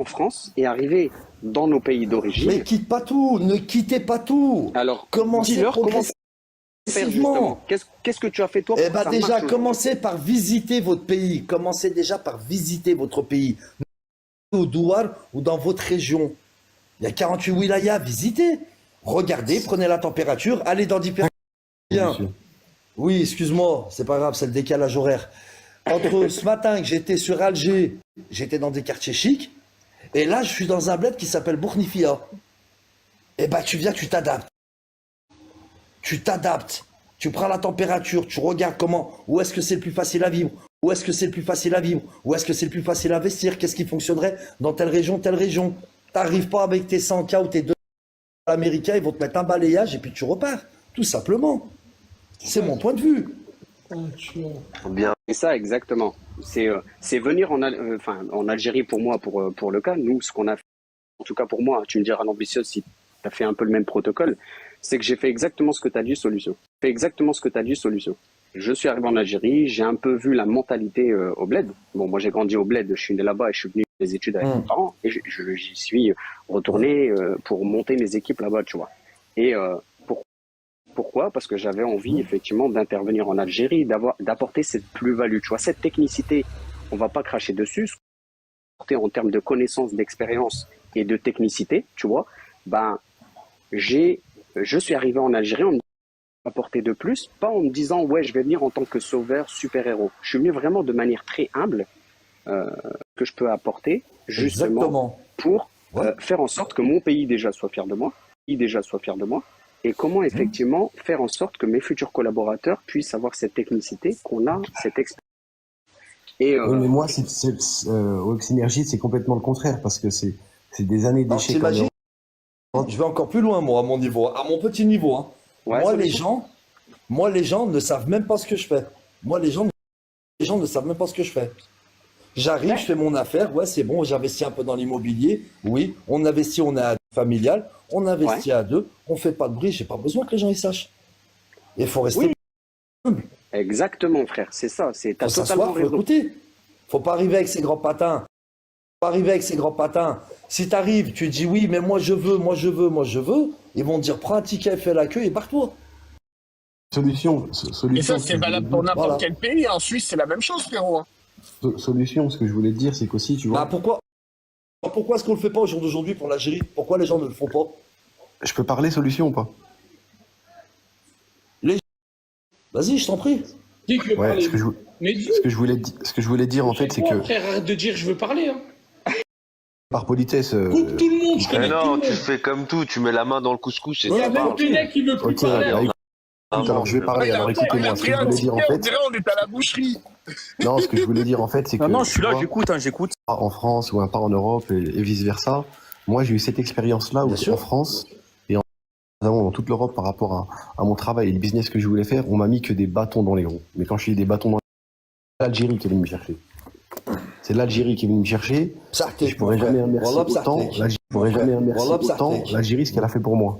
Speaker 12: en France et arriver dans nos pays d'origine.
Speaker 15: Mais quitte pas tout, ne quittez pas tout.
Speaker 12: Alors,
Speaker 15: dis-leur comment
Speaker 12: faire justement. Qu'est-ce que tu as fait toi?
Speaker 15: Eh ben déjà, commencez par visiter votre pays. Commencez déjà par visiter votre pays. Au Douar ou dans votre région. Il y a 48 wilayas, visitez. Regardez, prenez la température, allez dans différents. Bien. Oui, excuse-moi, c'est pas grave, c'est le décalage horaire. Entre ce matin que j'étais sur Alger, j'étais dans des quartiers chics, et là je suis dans un bled qui s'appelle Bournifia. Eh ben tu viens, tu t'adaptes. Tu t'adaptes. Tu prends la température, tu regardes où est-ce que c'est le plus facile à vivre, où est-ce que c'est le plus facile à vivre, où est-ce que c'est le plus facile à investir, qu'est-ce qui fonctionnerait dans telle région, telle région. T'arrives pas avec tes 100K ou tes 2 américains, ils vont te mettre un balayage et puis tu repars, tout simplement. C'est mon point de vue.
Speaker 13: Bien.
Speaker 12: C'est ça, exactement. C'est venir en Algérie pour moi, pour le cas. Nous, ce qu'on a fait, en tout cas pour moi, tu me diras l'ambitieuse si tu as fait un peu le même protocole, c'est que j'ai fait exactement ce que tu as dit, Solution. Je suis arrivé en Algérie, j'ai un peu vu la mentalité au bled. Bon, moi j'ai grandi au bled, je suis né là-bas et je suis venu faire des études avec mes parents et j'y suis retourné pour monter mes équipes là-bas, tu vois. Et pourquoi? Parce que j'avais envie effectivement d'intervenir en Algérie, d'apporter cette plus-value, tu vois, cette technicité. On va pas cracher dessus. En termes de connaissances, d'expérience et de technicité, tu vois, je suis arrivé en Algérie en me apporter de plus, pas en me disant ouais je vais venir en tant que sauveur, super-héros. Je suis venu vraiment de manière très humble que je peux apporter justement pour faire en sorte que mon pays déjà soit fier de moi, et comment effectivement faire en sorte que mes futurs collaborateurs puissent avoir cette technicité qu'on a, cette expérience. Et
Speaker 14: Oui, mais moi, au Synergie, c'est complètement le contraire parce que c'est des années d'échecs.
Speaker 15: T'imagines, je vais encore plus loin, moi, à mon niveau, à mon petit niveau. Hein.
Speaker 12: Ouais,
Speaker 15: moi, les gens ne savent même pas ce que je fais. Moi, les gens ne savent même pas ce que je fais. J'arrive, je fais mon affaire, ouais, c'est bon, j'investis un peu dans l'immobilier. Oui, on investit, on est à familial, on investit à deux, on fait pas de bruit, j'ai pas besoin que les gens ils sachent. Il faut rester humble.
Speaker 12: Exactement, frère, c'est ça, t'as
Speaker 15: Faut
Speaker 12: totalement
Speaker 15: s'asseoir, faut
Speaker 12: raison.
Speaker 15: écouter. Faut pas arriver avec ses grands patins. Si t'arrives, tu dis oui, mais moi je veux, ils vont te dire prends un ticket, fais la queue et barre-toi.
Speaker 14: Solution.
Speaker 10: Et ça, c'est valable pour n'importe quel pays. En Suisse, c'est la même chose, frérot.
Speaker 14: Solution, ce que je voulais te dire, c'est qu'aussi, tu vois.
Speaker 15: Bah pourquoi est-ce qu'on le fait pas au jour d'aujourd'hui pour l'Algérie? Pourquoi les gens ne le font pas?
Speaker 14: Je peux parler solution ou pas?
Speaker 15: Vas-y, je t'en prie.
Speaker 3: Dis que tu veux parler.
Speaker 14: Ce que je voulais dire en fait, c'est que
Speaker 3: Frère, arrête de dire je veux parler. Hein.
Speaker 14: par politesse.
Speaker 3: Coupe tout le monde, je connais tout le
Speaker 13: non,
Speaker 3: monde.
Speaker 13: tu fais comme tout, tu mets la main dans le couscous et
Speaker 3: Il y
Speaker 13: ça
Speaker 3: a même
Speaker 13: parle.
Speaker 3: Pennec qui veut plus
Speaker 14: Ok,
Speaker 3: parler.
Speaker 14: bah, écoute, alors je vais parler. Alors écoutez-moi, ce que je voulais dire en fait.
Speaker 10: On dirait on est à la boucherie.
Speaker 14: Non, ce que je voulais dire en fait, c'est que.
Speaker 4: Non, je suis là,
Speaker 14: tu vois,
Speaker 4: j'écoute.
Speaker 14: en France ou un pas en Europe et vice versa. Moi, j'ai eu cette expérience-là où en France et dans toute l'Europe par rapport à mon travail et le business que je voulais faire, on m'a mis que des bâtons dans les roues. Mais quand je dis des bâtons dans les roues, c'est l'Algérie qui est venue me chercher. C'est l'Algérie qui est venue me chercher. Je pourrais jamais remercier autant l'Algérie ce qu'elle a fait pour moi.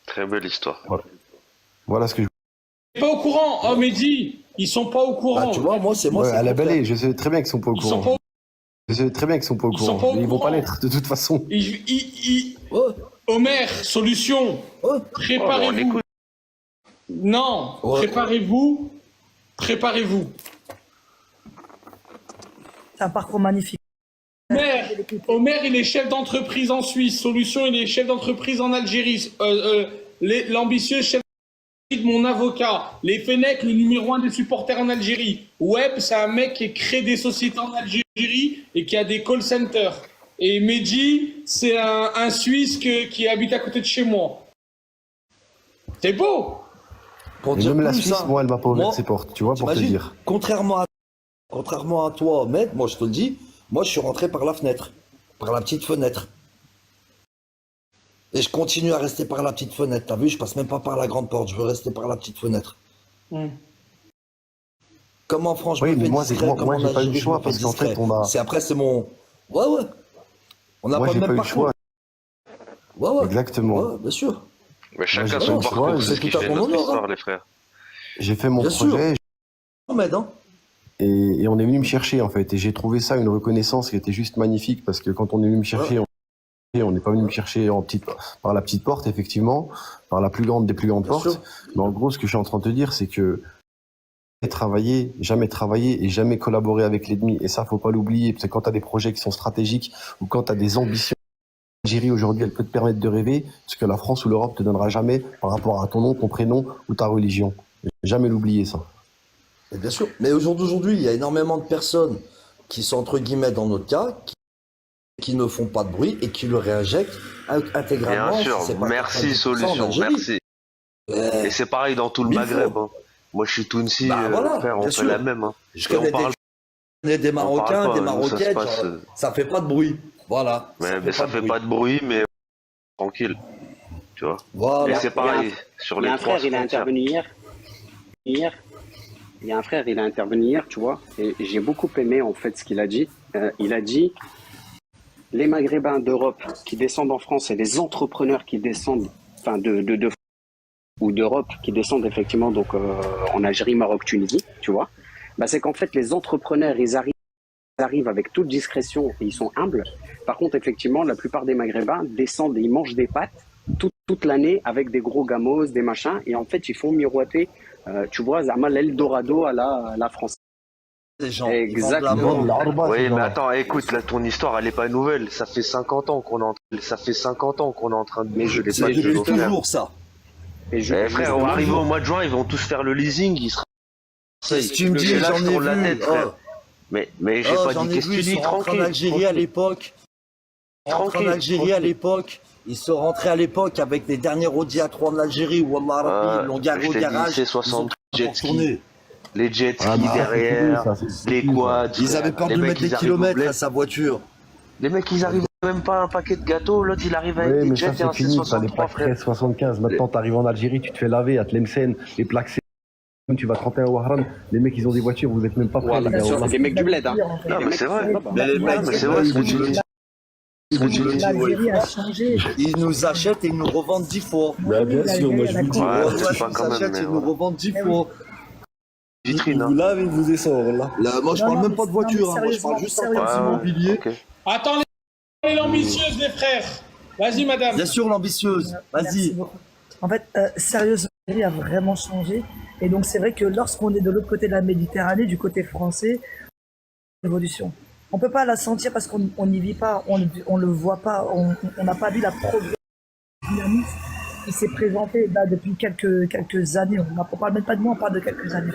Speaker 13: Très belle histoire.
Speaker 14: Voilà ce que je.
Speaker 3: Pas au courant. Oh, Mehdi, ils sont pas au courant.
Speaker 15: Ah, tu vois, moi, c'est moi.
Speaker 14: Ouais, à la balai, je sais très bien qu'ils sont pas au
Speaker 3: Ils sont
Speaker 14: courant.
Speaker 3: pas
Speaker 14: Je sais très bien qu'ils sont pas au
Speaker 3: Ils sont
Speaker 14: courant.
Speaker 3: pas au
Speaker 14: Ils vont pas
Speaker 3: courant.
Speaker 14: l'être de toute façon.
Speaker 3: Homer, solution. Préparez-vous. Non, préparez-vous. Préparez-vous.
Speaker 6: C'est un parcours magnifique.
Speaker 3: Homer, il est chef d'entreprise en Suisse. Solution, il est chef d'entreprise en Algérie. L'ambitieux chef de mon avocat. Les Fenech, le numéro 1 des supporters en Algérie. Web, c'est un mec qui crée des sociétés en Algérie et qui a des call centers. Et Mehdi, c'est un Suisse qui habite à côté de chez moi. C'est beau.
Speaker 15: Pour
Speaker 14: Et
Speaker 15: dire
Speaker 14: même la
Speaker 15: plus,
Speaker 14: Suisse,
Speaker 15: hein,
Speaker 14: moi, elle m'a pas ouvert
Speaker 15: moi,
Speaker 14: ses portes, tu vois, pour te
Speaker 15: t'imagines,
Speaker 14: dire.
Speaker 15: Contrairement à toi, Ahmed, moi je te le dis, moi je suis rentré par la fenêtre, par la petite fenêtre. Et je continue à rester par la petite fenêtre. T'as vu, je passe même pas par la grande porte, je veux rester par la petite fenêtre. Comme en France, je
Speaker 14: Oui,
Speaker 15: me
Speaker 14: mais
Speaker 15: fais
Speaker 14: moi,
Speaker 15: discret,
Speaker 14: moi,
Speaker 15: comme
Speaker 14: moi,
Speaker 15: en
Speaker 14: j'ai pas eu
Speaker 15: Algérie,
Speaker 14: le
Speaker 15: je
Speaker 14: choix
Speaker 15: me fais
Speaker 14: parce qu'en
Speaker 15: discret.
Speaker 14: fait, on m'a.
Speaker 15: Après, c'est mon. Ouais. On n'a
Speaker 14: Moi,
Speaker 15: pas
Speaker 14: j'ai
Speaker 15: le
Speaker 14: pas
Speaker 15: même
Speaker 14: eu le
Speaker 15: parcours.
Speaker 14: choix.
Speaker 15: Ouais.
Speaker 14: Exactement.
Speaker 15: Ouais, bien sûr.
Speaker 13: Mais chacun
Speaker 14: Moi, j'ai
Speaker 13: son
Speaker 14: pas le choix,
Speaker 13: parcours, c'est ce qui
Speaker 15: tout à
Speaker 13: fait
Speaker 15: ton
Speaker 13: notre
Speaker 15: honneur,
Speaker 13: histoire,
Speaker 15: hein.
Speaker 13: les frères.
Speaker 14: J'ai fait mon
Speaker 15: Bien sûr.
Speaker 14: projet
Speaker 15: Ahmed, hein.
Speaker 14: et on est venu me chercher en fait. Et j'ai trouvé ça une reconnaissance qui était juste magnifique parce que quand on est venu me chercher, on n'est pas venu me chercher par la petite porte, effectivement, par la plus grande des plus grandes
Speaker 15: Bien
Speaker 14: portes.
Speaker 15: sûr.
Speaker 14: Mais en gros, ce que je suis en train de te dire, c'est que jamais travailler et jamais collaborer avec l'ennemi. Et ça, faut pas l'oublier. Parce que quand tu as des projets qui sont stratégiques ou quand tu as des ambitions, l'Algérie aujourd'hui, elle peut te permettre de rêver, ce que la France ou l'Europe te donnera jamais par rapport à ton nom, ton prénom ou ta religion. Jamais l'oublier, ça.
Speaker 15: Et bien sûr. Mais au jour d'aujourd'hui, il y a énormément de personnes qui sont entre guillemets dans notre cas, qui ne font pas de bruit et qui le réinjectent intégralement.
Speaker 13: Bien sûr,
Speaker 15: si c'est pas
Speaker 13: merci
Speaker 15: 90% en
Speaker 13: Solution,
Speaker 15: Algérie.
Speaker 13: merci. Et c'est pareil dans tout le
Speaker 15: mille
Speaker 13: Maghreb.
Speaker 15: fois.
Speaker 13: Hein. Moi, je suis Tounsi,
Speaker 15: Voilà,
Speaker 13: frère, on
Speaker 15: bien
Speaker 13: fait
Speaker 15: sûr.
Speaker 13: la même. Hein.
Speaker 15: Je
Speaker 13: Et on
Speaker 15: connais
Speaker 13: parle
Speaker 15: des Marocains,
Speaker 13: pas,
Speaker 15: des
Speaker 13: nous, ça se
Speaker 15: Marocaines,
Speaker 13: passe,
Speaker 15: genre, ça fait pas de bruit. Voilà.
Speaker 13: mais ça fait pas de bruit, mais tranquille. Tu vois.
Speaker 15: Voilà.
Speaker 13: Et c'est pareil sur
Speaker 12: Il y
Speaker 13: les
Speaker 12: a un
Speaker 13: trois
Speaker 12: frère, il a
Speaker 13: frontières.
Speaker 12: intervenu hier. Il y a un frère, il a intervenu hier, tu vois, et j'ai beaucoup aimé en fait ce qu'il a dit. Il a dit les Maghrébins d'Europe qui descendent en France et les entrepreneurs qui descendent, enfin ou d'Europe qui descendent effectivement donc en Algérie, Maroc, Tunisie, tu vois. Bah, c'est qu'en fait les entrepreneurs ils arrivent avec toute discrétion et ils sont humbles. Par contre effectivement la plupart des Maghrébins descendent et ils mangent des pâtes toute l'année avec des gros gamos, des machins, et en fait ils font miroiter, tu vois, Zama l'Eldorado à la France.
Speaker 15: Les gens,
Speaker 12: Exactement.
Speaker 13: Oui, mais attends, écoute, là, ton histoire, elle est pas nouvelle. Ça fait 50 ans qu'on est en train de
Speaker 15: Mais je
Speaker 13: le
Speaker 15: dis
Speaker 13: faire.
Speaker 15: toujours ça.
Speaker 13: frère, on va arriver au mois de juin, ils vont tous faire le leasing, ils seront.
Speaker 15: Qu'est-ce que tu me dis,
Speaker 13: Là,
Speaker 15: j'en
Speaker 13: je
Speaker 15: ai
Speaker 13: tourne la
Speaker 15: vu.
Speaker 13: tête, frère. Mais j'ai pas dit, qu'est-ce que tu dis,
Speaker 15: Ils sont rentrés en
Speaker 13: tranquille.
Speaker 15: Algérie à l'époque. Ils sont rentrés en Algérie à l'époque. Ils sont rentrés à l'époque avec les derniers Audi A3 en Algérie. Wallah Rabbi, ils l'ont garé au garage.
Speaker 13: C'est 60 jet ski.
Speaker 15: tourné.
Speaker 13: Les jet skis derrière, les quads.
Speaker 15: Ils avaient peur de mettre des kilomètres à sa voiture.
Speaker 13: Les mecs, ils arrivent même pas à un paquet de gâteaux. L'autre, il arrive avec
Speaker 14: Oui,
Speaker 13: des
Speaker 14: mais
Speaker 13: jets
Speaker 14: ça
Speaker 13: et
Speaker 14: c'est
Speaker 13: un
Speaker 14: fini, ça n'est pas
Speaker 13: C63, frère.
Speaker 14: 13, 75. Maintenant, t'arrives en Algérie, tu te fais laver à Tlemcen, les plaques c'est. Tu vas 31 au Wahran, les mecs ils ont des voitures, vous êtes même pas prêts.
Speaker 12: Ouais, bien sûr, les mecs du bled. Hein.
Speaker 13: Non, mais c'est vrai.
Speaker 15: Mais les mecs,
Speaker 13: c'est vrai ce que tu dis.
Speaker 6: L'Algérie a changé.
Speaker 15: ils nous achètent et ils nous revendent 10 fois.
Speaker 14: Bien sûr, moi je vous dis.
Speaker 13: Ouais,
Speaker 15: Ils
Speaker 13: c'est pas
Speaker 15: nous
Speaker 13: quand même,
Speaker 15: achètent et
Speaker 13: mais
Speaker 15: ils nous revendent 10 fois.
Speaker 13: vitrine.
Speaker 14: Vous lavez, il vous essore là.
Speaker 15: Moi je
Speaker 6: Non,
Speaker 15: parle
Speaker 6: non,
Speaker 15: même
Speaker 6: mais
Speaker 15: pas de voiture, hein. Moi je parle juste en termes immobilier.
Speaker 13: Ok.
Speaker 3: Attends, l'ambitieuse, les frères. Vas-y, madame.
Speaker 15: Bien sûr, l'ambitieuse.
Speaker 6: Merci
Speaker 15: Vas-y.
Speaker 6: beaucoup. En fait, sérieusement, l'Algérie a vraiment changé. Et donc, c'est vrai que lorsqu'on est de l'autre côté de la Méditerranée, du côté français, l'évolution. On peut pas la sentir parce qu'on n'y vit pas, on le voit pas, on n'a pas vu la progression dynamique qui s'est présentée là depuis quelques années. On ne parle même pas de moi, on parle de quelques années.